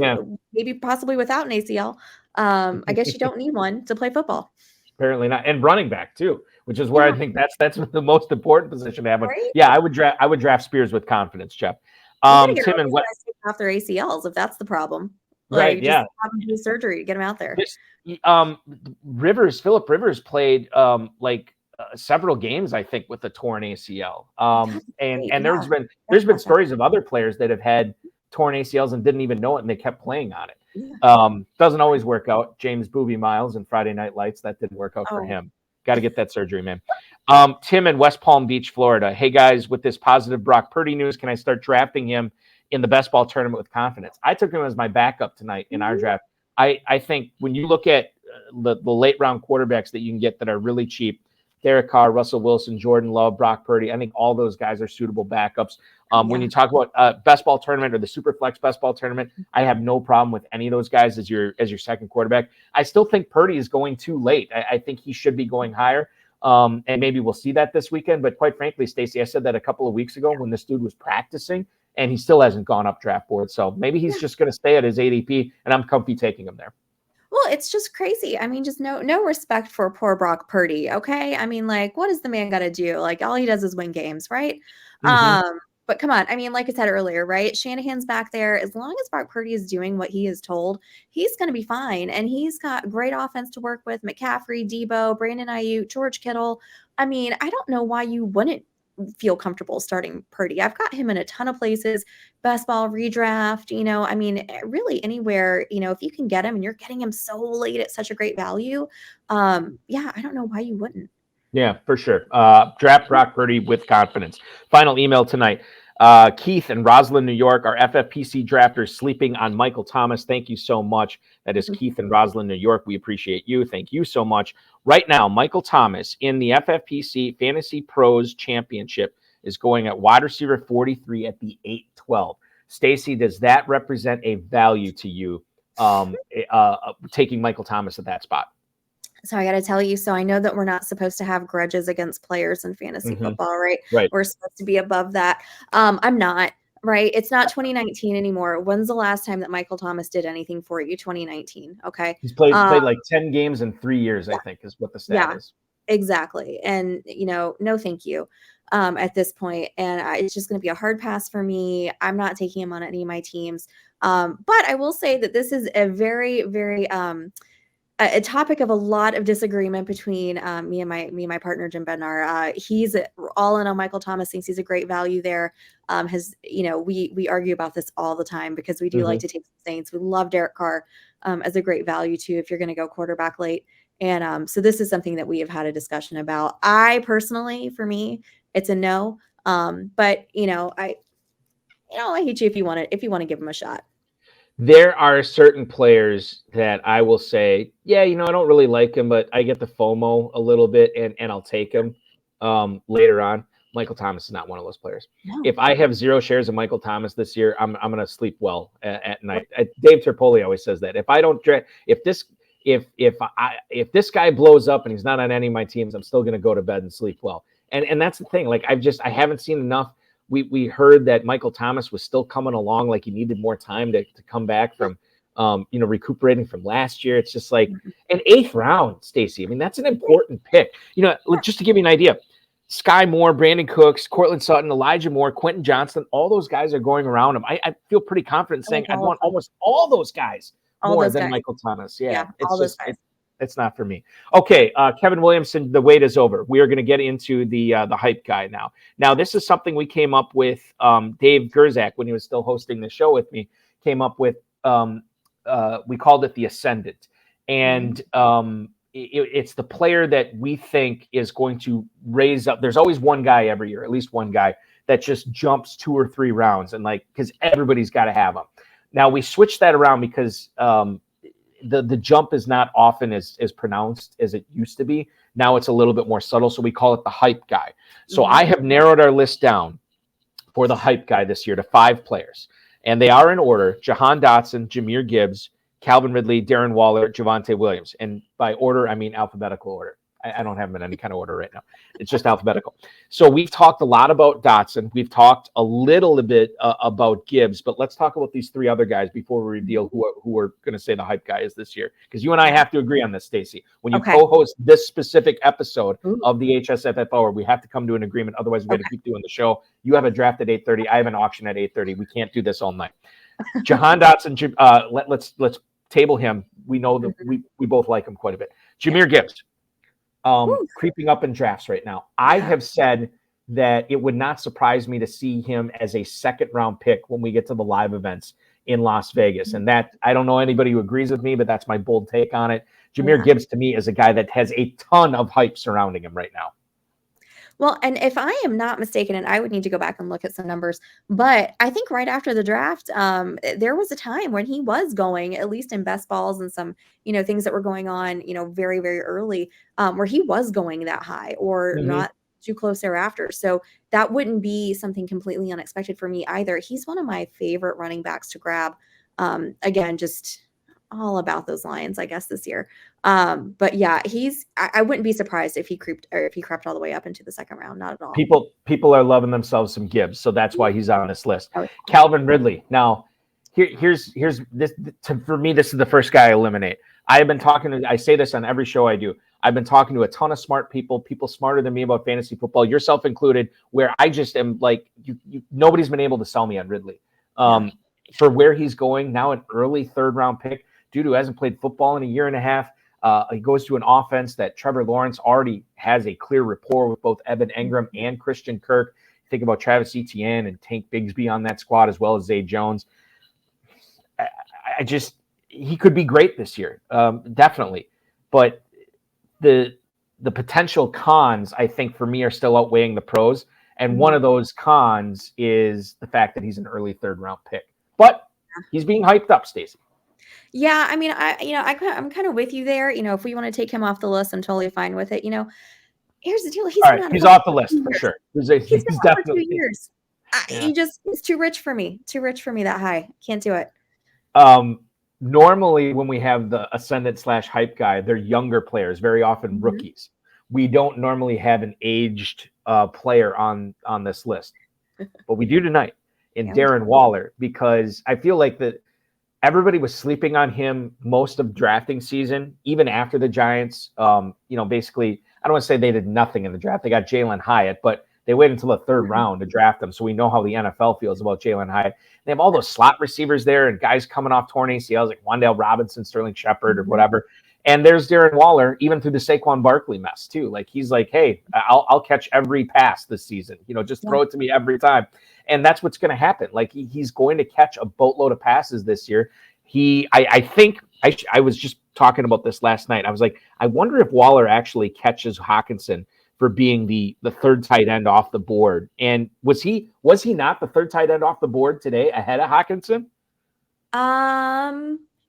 maybe possibly without an ACL. I guess you don't need one to play football. Apparently not. And running back too, which is where I think that's the most important position to have. Right? Yeah, I would draft Spears with confidence, Jeff. Tim and what off their ACLs if that's the problem. Right, like, yeah. Just have them do surgery to get him out there. Phillip Rivers played several games, I think, with a torn ACL. And there's been stories of other players that have had torn ACLs and didn't even know it, and they kept playing on it. Yeah. Doesn't always work out. James Booby Miles and Friday Night Lights, that didn't work out for him. Got to get that surgery, man. Tim in West Palm Beach, Florida. Hey guys, with this positive Brock Purdy news, can I start drafting him in the best ball tournament with confidence? I took him as my backup tonight in our draft. I think when you look at the late round quarterbacks that you can get that are really cheap, Derek Carr, Russell Wilson, Jordan Love, Brock Purdy, I think all those guys are suitable backups. When you talk about best ball tournament or the Superflex best ball tournament, I have no problem with any of those guys as your second quarterback. I still think Purdy is going too late. I think he should be going higher. And maybe we'll see that this weekend. But quite frankly, Stacey, I said that a couple of weeks ago when this dude was practicing, and he still hasn't gone up draft board. So maybe he's just going to stay at his ADP, and I'm comfy taking him there. Well, it's just crazy. I mean, just no respect for poor Brock Purdy. Okay. I mean, like, what does the man got to do? Like, all he does is win games, right? But come on. I mean, like I said earlier, right? Shanahan's back there. As long as Brock Purdy is doing what he is told, he's going to be fine. And he's got great offense to work with. McCaffrey, Debo, Brandon Ayuk, George Kittle. I mean, I don't know why you wouldn't feel comfortable starting Purdy. I've got him in a ton of places, best ball redraft, I mean, really anywhere, if you can get him and you're getting him so late at such a great value. Yeah, I don't know why you wouldn't. Yeah, for sure. Draft Brock Purdy with confidence. Final email tonight. Keith in Roslyn, New York, our FFPC drafters sleeping on Michael Thomas. Thank you so much. That is Keith in Roslyn, New York. We appreciate you. Thank you so much. Right now, Michael Thomas in the FFPC Fantasy Pros Championship is going at wide receiver 43 at the 8-12. Stacy, does that represent a value to you taking Michael Thomas at that spot? So I got to tell you, so I know that we're not supposed to have grudges against players in fantasy football, right? We're supposed to be above that. I'm not, right? It's not 2019 anymore. When's the last time that Michael Thomas did anything for you? 2019. Okay. He's played like 10 games in 3 years, I think is what the stat is. Exactly. And, no, thank you at this point. And it's just going to be a hard pass for me. I'm not taking him on any of my teams. But I will say that this is a very, very, a topic of a lot of disagreement between me and my partner Jim Bednar. He's all in on Michael Thomas, thinks he's a great value there. We argue about this all the time because we do like to take the Saints. We love Derek Carr as a great value too if you're going to go quarterback late. And so this is something that we have had a discussion about. I personally, for me, it's a no. But I hate you if you want to give him a shot. There are certain players that I will say, yeah, I don't really like him, but I get the FOMO a little bit and I'll take him later on. Michael Thomas is not one of those players. No. If I have 0 shares of Michael Thomas this year, I'm going to sleep well at night. Dave Terpoli always says that. If I don't if this guy blows up and he's not on any of my teams, I'm still going to go to bed and sleep well. And that's the thing. Like I haven't seen enough. We heard that Michael Thomas was still coming along, like he needed more time to come back from, recuperating from last year. It's just like an 8th round, Stacy. I mean, that's an important pick. Just to give you an idea, Sky Moore, Brandon Cooks, Cortland Sutton, Elijah Moore, Quentin Johnston, all those guys are going around him. I feel pretty confident saying I'd want almost all those guys more than Michael Thomas. Yeah, it's not for me. Okay, Kevin Williamson, the wait is over. We are going to get into the hype guy now. Now, this is something we came up with. Dave Gerzak, when he was still hosting the show with me, came up with. We called it the Ascendant, and it's the player that we think is going to raise up. There's always one guy every year, at least one guy that just jumps 2 or 3 rounds, and because everybody's got to have him. Now we switched that around because. the jump is not often as pronounced as it used to be. Now it's a little bit more subtle, so we call it the hype guy. So I have narrowed our list down for the hype guy this year to 5 players, and they are in order: Jahan Dotson, Jahmyr Gibbs, Calvin Ridley, Darren Waller, Javonte Williams. And by order, I mean alphabetical order. I don't have them in any kind of order right now. It's just alphabetical. So we've talked a lot about Dotson. We've talked a little bit about Gibbs, but let's talk about these 3 other guys before we reveal who we're going to say the hype guy is this year. Because you and I have to agree on this, Stacy. When you co-host this specific episode of the HSFF Hour, we have to come to an agreement. Otherwise, we're going to keep doing the show. You have a draft at 8:30. I have an auction at 8:30. We can't do this all night. Jahan Dotson, let's table him. We know that we both like him quite a bit. Jahmyr Gibbs. Creeping up in drafts right now. I have said that it would not surprise me to see him as a 2nd-round pick when we get to the live events in Las Vegas. And that, I don't know anybody who agrees with me, but that's my bold take on it. Jahmyr Gibbs, to me, is a guy that has a ton of hype surrounding him right now. Well, and if I am not mistaken, and I would need to go back and look at some numbers, but I think right after the draft, there was a time when he was going, at least in best balls and some, things that were going on, very, very early, where he was going that high or not too close thereafter. So that wouldn't be something completely unexpected for me either. He's one of my favorite running backs to grab. Again, just all about those Lions, I guess, this year. But yeah, I wouldn't be surprised if he crept all the way up into the 2nd round. Not at all. People are loving themselves some Gibbs, so that's why he's on this list. Calvin Ridley. Now, here's this. For me, this is the first guy I eliminate. I say this on every show I do. I've been talking to a ton of smart people smarter than me about fantasy football, yourself included, where I just am like, nobody's been able to sell me on Ridley. For where he's going now, an early 3rd-round pick, dude who hasn't played football in a year and a half. He goes to an offense that Trevor Lawrence already has a clear rapport with both Evan Engram and Christian Kirk. Think about Travis Etienne and Tank Bigsby on that squad, as well as Zay Jones. He could be great this year, definitely. But the potential cons, I think, for me, are still outweighing the pros. And one of those cons is the fact that he's an early 3rd-round pick. But he's being hyped up, Stacy. Yeah, I mean, I'm kind of with you there. If we want to take him off the list, I'm totally fine with it. Here's the deal. He's off the list for sure. He's definitely 2 years. It's too rich for me. Too rich for me that high. Can't do it. Normally, when we have the ascendant / hype guy, they're younger players, very often rookies. We don't normally have an aged player on this list, but we do tonight in Darren Waller, because I feel like that everybody was sleeping on him most of drafting season, even after the Giants. Basically, I don't want to say they did nothing in the draft. They got Jalen Hyatt, but they waited until the 3rd round to draft him. So we know how the NFL feels about Jalen Hyatt. They have all those slot receivers there and guys coming off torn ACLs like Wan'Dale Robinson, Sterling Shepard, or whatever. And there's Darren Waller, even through the Saquon Barkley mess too. Like, he's like, hey, I'll catch every pass this season. Just throw it to me every time. And that's what's going to happen. Like, he's going to catch a boatload of passes this year. I think I was just talking about this last night. I was like, I wonder if Waller actually catches Hockenson for being the 3rd tight end off the board. And was he not the 3rd tight end off the board today ahead of Hockenson?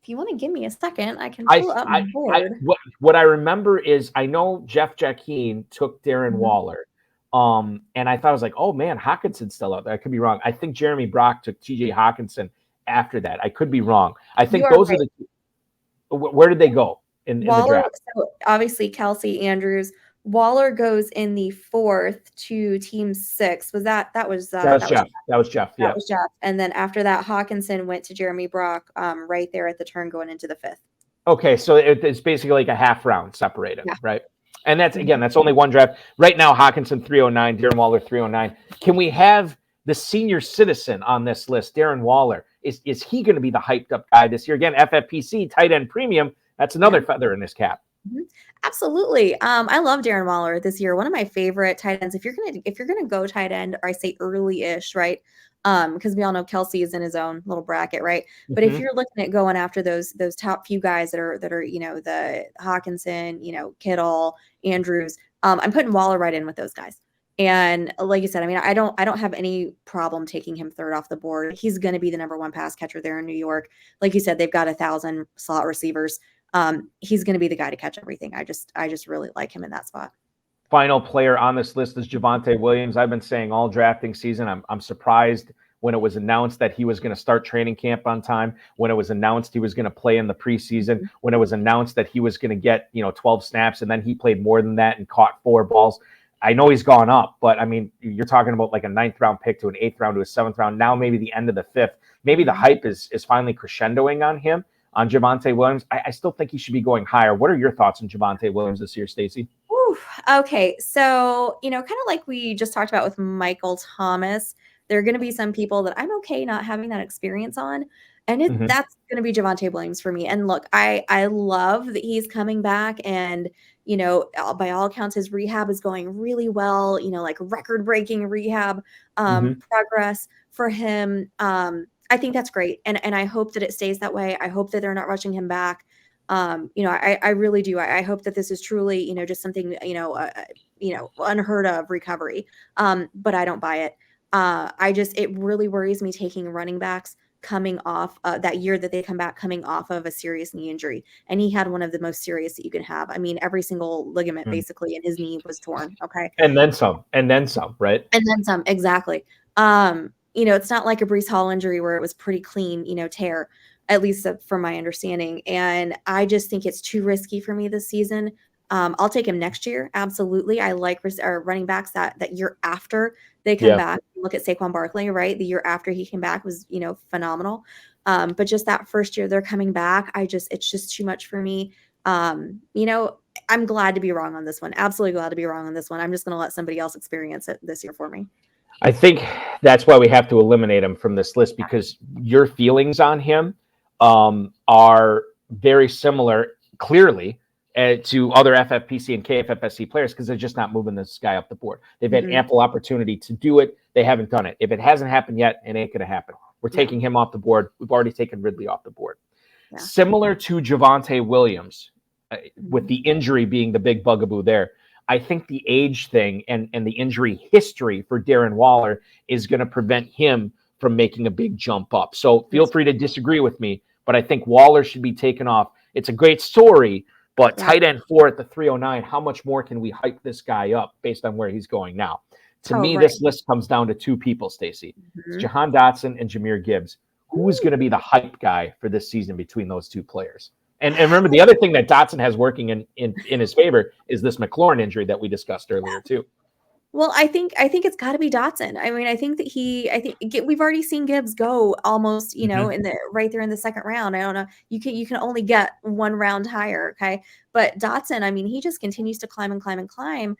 If you want to give me a second, I can pull up my board. What I remember is, I know Jeff Jackeen took Darren Waller. And I thought, I was like, oh man, Hawkinson's still out there. I could be wrong. I think Jeremy Brock took TJ Hawkinson after that. I could be wrong. I think those are the two. Where did they go in the draft? So obviously Kelsey, Andrews. Waller goes in the 4th to team 6. That was Jeff. Jeff. Yeah. That was Jeff. And then after that, Hawkinson went to Jeremy Brock, right there at the turn going into the 5th. Okay, so it's basically like a half round separated, right? And that's only one draft. Right now, Hawkinson 309, Darren Waller 309. Can we have the senior citizen on this list, Darren Waller? Is he going to be the hyped up guy this year? Again, FFPC, tight end premium. That's another feather in this cap. Absolutely. I love Darren Waller this year. One of my favorite tight ends. If you're gonna go tight end, or I say early-ish, right? Because we all know Kelsey is in his own little bracket, right? But if you're looking at going after those top few guys that are the Hawkinson, Kittle, Andrews, I'm putting Waller right in with those guys. And like you said, I mean, I don't have any problem taking him third off the board. He's going to be the number one pass catcher there in New York. Like you said, they've got 1,000 slot receivers. He's going to be the guy to catch everything. I just really like him in that spot. Final player on this list is Javonte Williams. I've been saying all drafting season, I'm surprised when it was announced that he was going to start training camp on time, when it was announced he was going to play in the preseason, when it was announced that he was going to get, 12 snaps, and then he played more than that and caught 4 balls. I know he's gone up, but I mean, you're talking about like a 9th round pick to an 8th round to a 7th round. Now maybe the end of the 5th. Maybe the hype is finally crescendoing on him, on Javonte Williams. I still think he should be going higher. What are your thoughts on Javonte Williams this year, Stacy? Okay, so kind of like we just talked about with Michael Thomas, there are going to be some people that I'm okay not having that experience on, and that's going to be Javonte Williams for me. And look, I love that he's coming back, and by all accounts, his rehab is going really well. Like record-breaking rehab progress for him. I think that's great, and I hope that it stays that way. I hope that they're not rushing him back. I really do. I hope that this is truly, just something, unheard of recovery. But I don't buy it. It really worries me taking running backs coming off that year that they come back coming off of a serious knee injury. And he had one of the most serious that you can have. I mean, every single ligament basically in his knee was torn. Okay. And then some, right? And then some. Exactly. It's not like a Breece Hall injury where it was pretty clean, tear, at least from my understanding. And I just think it's too risky for me this season. I'll take him next year. Absolutely. I like running backs that year after they come back. Look at Saquon Barkley, right? The year after he came back was, phenomenal. But just that first year they're coming back, it's just too much for me. I'm glad to be wrong on this one. Absolutely glad to be wrong on this one. I'm just going to let somebody else experience it this year for me. I think that's why we have to eliminate him from this list, because your feelings on him are very similar, clearly, to other FFPC and KFFSC players, because they're just not moving this guy up the board. They've had ample opportunity to do it. They haven't done it. If it hasn't happened yet, it ain't going to happen. We're taking him off the board. We've already taken Ridley off the board. Yeah. Similar to Javonte Williams, with the injury being the big bugaboo there, I think the age thing and the injury history for Darren Waller is going to prevent him from making a big jump up. So feel free to disagree with me, but I think Waller should be taken off. It's a great story, but tight end 4 at the 309, how much more can we hype this guy up based on where he's going now? To me, this list comes down to 2 people, Stacy. It's Jahan Dotson and Jahmyr Gibbs. Who is going to be the hype guy for this season between those 2 players? And remember, the other thing that Dotson has working in his favor is this McLaurin injury that we discussed earlier, too. Well, I think it's got to be Dotson. I mean, I think we've already seen Gibbs go almost, in the right there in the 2nd round. I don't know. You can only get 1 round higher. Okay. But Dotson, I mean, he just continues to climb and climb and climb.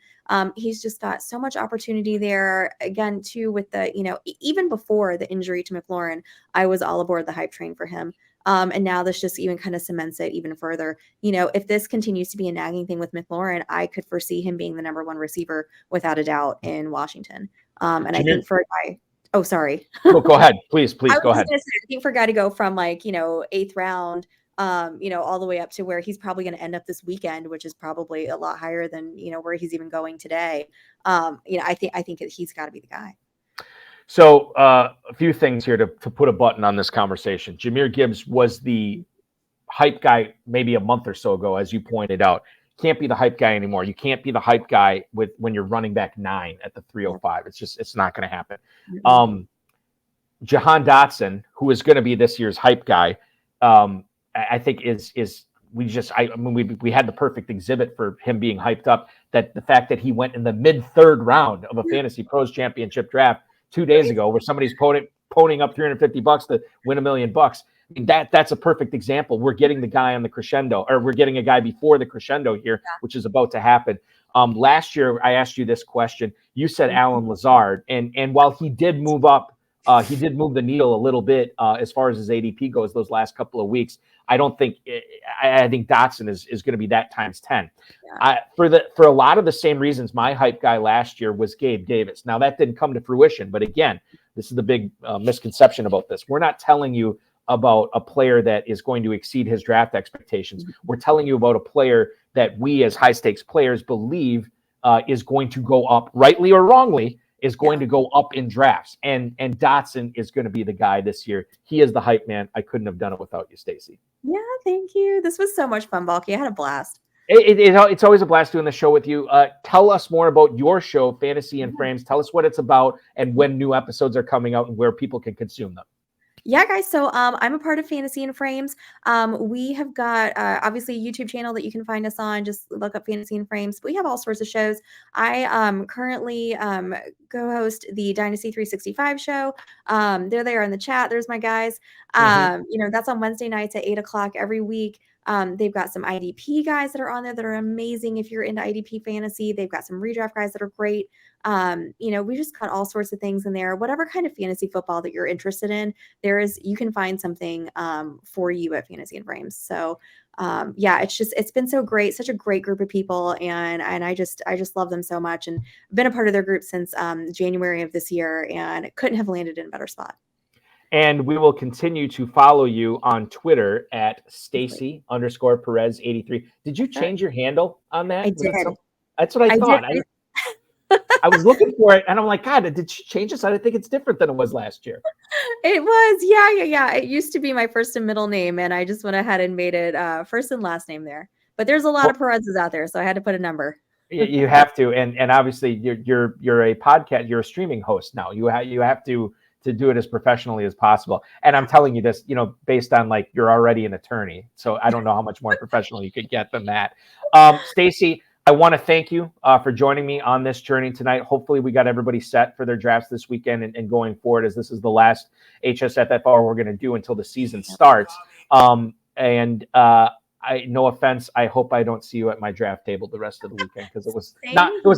He's just got so much opportunity there again, too, with the, even before the injury to McLaurin, I was all aboard the hype train for him. And now this just even kind of cements it even further. If this continues to be a nagging thing with McLaurin, I could foresee him being the number 1 receiver without a doubt in Washington. And I think for a guy, oh, sorry. Well, go ahead. Please go ahead. I think for a guy to go from 8th round, all the way up to where he's probably going to end up this weekend, which is probably a lot higher than, where he's even going today. I think that he's got to be the guy. So a few things here to put a button on this conversation. Jahmyr Gibbs was the hype guy maybe a month or so ago, as you pointed out. Can't be the hype guy anymore. You can't be the hype guy when you're running back 9 at the 305. It's not going to happen. Jahan Dotson, who is going to be this year's hype guy, I think we had the perfect exhibit for him being hyped up. That the fact that he went in the mid-3rd round of a Fantasy Pros Championship draft 2 days ago, where somebody's ponying up $350 to win $1 million. I mean, that's a perfect example. We're getting the guy on the crescendo, or we're getting a guy before the crescendo here, which is about to happen. Last year, I asked you this question. You said Allen Lazard, and while he did move up, he did move the needle a little bit as far as his ADP goes those last couple of weeks. I think Dotson is going to be that times 10. Yeah. For a lot of the same reasons, my hype guy last year was Gabe Davis. Now that didn't come to fruition, but again, this is the big misconception about this. We're not telling you about a player that is going to exceed his draft expectations. We're telling you about a player that we as high stakes players believe is going to go up, rightly or wrongly, is going to go up in drafts. And Dotson is going to be the guy this year. He is the hype man. I couldn't have done it without you, Stacy. Yeah, thank you. This was so much fun, Balky. I had a blast. It's always a blast doing the show with you. Tell us more about your show, Fantasy in Frames. Tell us what it's about and when new episodes are coming out and where people can consume them. Yeah, guys. So I'm a part of Fantasy in Frames. We have got obviously a YouTube channel that you can find us on. Just look up Fantasy in Frames. But we have all sorts of shows. I currently co-host the Dynasty 365 show. There they are in the chat. There's my guys. That's on Wednesday nights at 8 o'clock every week. They've got some IDP guys that are on there that are amazing. If you're into IDP fantasy, they've got some redraft guys that are great. We just got all sorts of things in there. Whatever kind of fantasy football that you're interested in, you can find something for you at Fantasy and Frames. So it's been so great, such a great group of people, and I just love them so much, and been a part of their group since January of this year, and couldn't have landed in a better spot. And we will continue to follow you on Twitter at Stacy_Perez 83. Did you change your handle on that? I did. That's what I thought. I was looking for it, and I'm like, God, did she change this? I think it's different than it was last year. It was, yeah. It used to be my first and middle name, and I just went ahead and made it first and last name there. But there's a lot of Perez's out there, so I had to put a number. You have to, and obviously you're a podcast, you're a streaming host now. You have to do it as professionally as possible. And I'm telling you this, based on like you're already an attorney, so I don't know how much more professional you could get than that. Stacy, I want to thank you for joining me on this journey tonight. Hopefully we got everybody set for their drafts this weekend and going forward, as this is the last HSFFR we're going to do until the season starts. No offense, I hope I don't see you at my draft table the rest of the weekend, because it was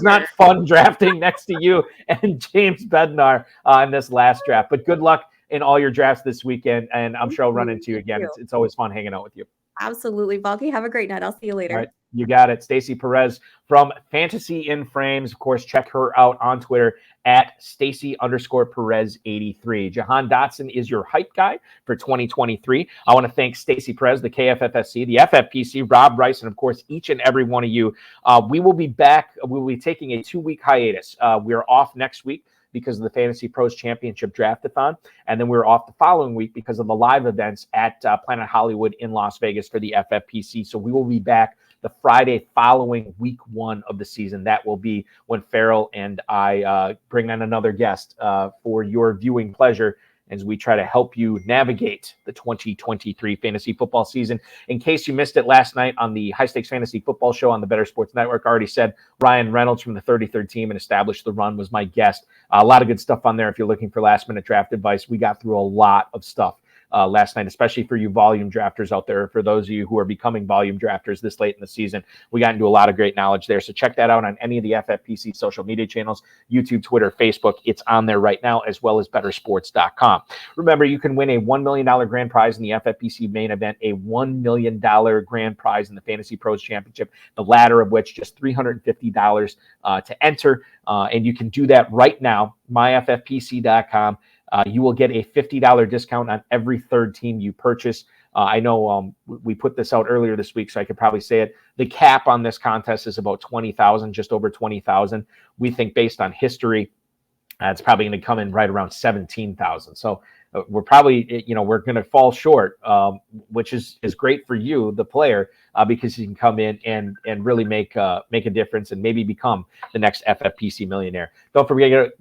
not fun drafting next to you and James Bednar in this last draft. But good luck in all your drafts this weekend, and I'm sure I'll run into you again. It's always fun hanging out with you. Absolutely, Balky. Have a great night. I'll see you later. All right, you got it. Stacy Perez from Fantasy in Frames. Of course, check her out on Twitter at Stacy_Perez 83. Jahan Dotson is your hype guy for 2023. I want to thank Stacy Perez, the KFFSC, the FFPC, Rob Rice, and of course, each and every one of you. We will be back. We will be taking a 2-week hiatus. We are off next week because of the Fantasy Pros Championship Draftathon. And then we're off the following week because of the live events at Planet Hollywood in Las Vegas for the FFPC. So we will be back the Friday following week 1 of the season. That will be when Farrell and I bring on another guest for your viewing pleasure as we try to help you navigate the 2023 fantasy football season. In case you missed it last night on the High Stakes Fantasy Football Show on the Better Sports Network, I already said Ryan Reynolds from the 33rd Team and Establish the Run was my guest. A lot of good stuff on there if you're looking for last-minute draft advice. We got through a lot of stuff last night, especially for you volume drafters out there, for those of you who are becoming volume drafters this late in the season. We got into a lot of great knowledge there. So check that out on any of the FFPC social media channels, YouTube, Twitter, Facebook. It's on there right now, as well as bettersports.com. Remember, you can win a $1 million grand prize in the FFPC main event, a $1 million grand prize in the Fantasy Pros Championship, the latter of which just $350 to enter. And you can do that right now, myffpc.com. You will get a $50 discount on every third team you purchase. I know we put this out earlier this week, so I could probably say it. The cap on this contest is about 20,000, just over 20,000. We think based on history, it's probably going to come in right around 17,000. So we're probably, we're going to fall short, which is great for you, the player, because you can come in and really make a difference and maybe become the next FFPC millionaire. Don't forget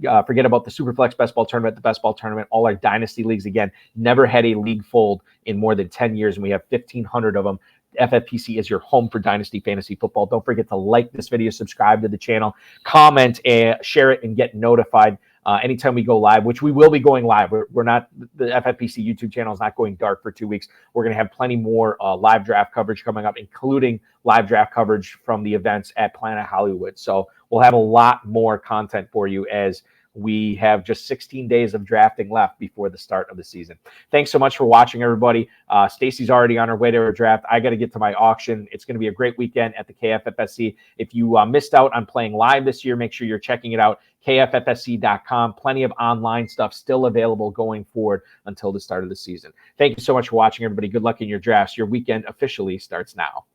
about the Superflex Best Ball Tournament, the Best Ball Tournament, all our dynasty leagues. Again, never had a league fold in more than 10 years, and we have 1,500 of them. FFPC is your home for Dynasty Fantasy Football. Don't forget to like this video, subscribe to the channel, comment, and share it, and get notified anytime we go live, which we will be going live. We're not, the FFPC YouTube channel is not going dark for 2 weeks. We're going to have plenty more live draft coverage coming up, including live draft coverage from the events at Planet Hollywood. So we'll have a lot more content for you as we have just 16 days of drafting left before the start of the season. Thanks so much for watching, everybody. Stacy's already on her way to her draft. I got to get to my auction. It's going to be a great weekend at the KFFSC. If you missed out on playing live this year, make sure you're checking it out. KFFSC.com. Plenty of online stuff still available going forward until the start of the season. Thank you so much for watching, everybody. Good luck in your drafts. Your weekend officially starts now.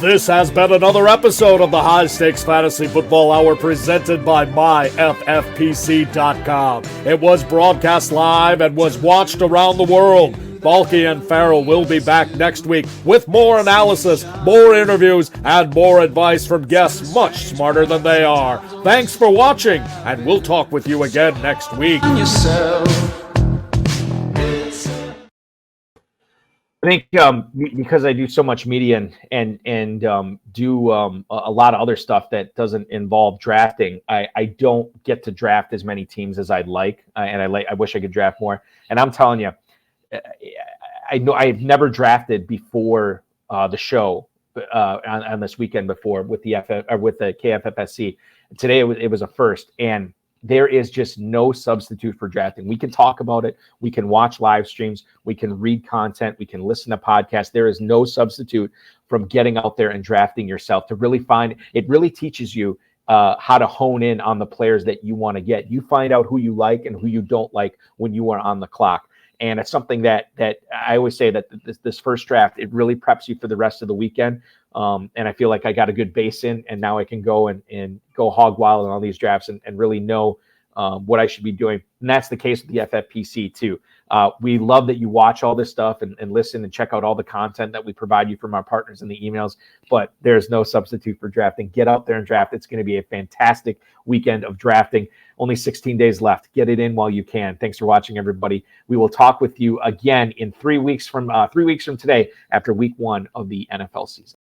This has been another episode of the High Stakes Fantasy Football Hour presented by MyFFPC.com. It was broadcast live and was watched around the world. Balky and Farrell will be back next week with more analysis, more interviews, and more advice from guests much smarter than they are. Thanks for watching, and we'll talk with you again next week. I think because I do so much media and do a lot of other stuff that doesn't involve drafting, I don't get to draft as many teams as I'd like, and I wish I could draft more. And I'm telling you, I know I've never drafted before the show on this weekend before with the KFFSC. Today it was a first, and there is just no substitute for drafting. We can talk about it. We can watch live streams. We can read content. We can listen to podcasts. There is no substitute from getting out there and drafting yourself to really find. It really teaches you how to hone in on the players that you want to get. You find out who you like and who you don't like when you are on the clock. And it's something that I always say that this first draft, it really preps you for the rest of the weekend. And I feel like I got a good base in, and now I can go and go hog wild on all these drafts and really know what I should be doing. And that's the case with the FFPC too. We love that you watch all this stuff and listen and check out all the content that we provide you from our partners in the emails, but there's no substitute for drafting. Get out there and draft. It's going to be a fantastic weekend of drafting. Only 16 days left. Get it in while you can. Thanks for watching, everybody. We will talk with you again in 3 weeks from today after week 1 of the NFL season.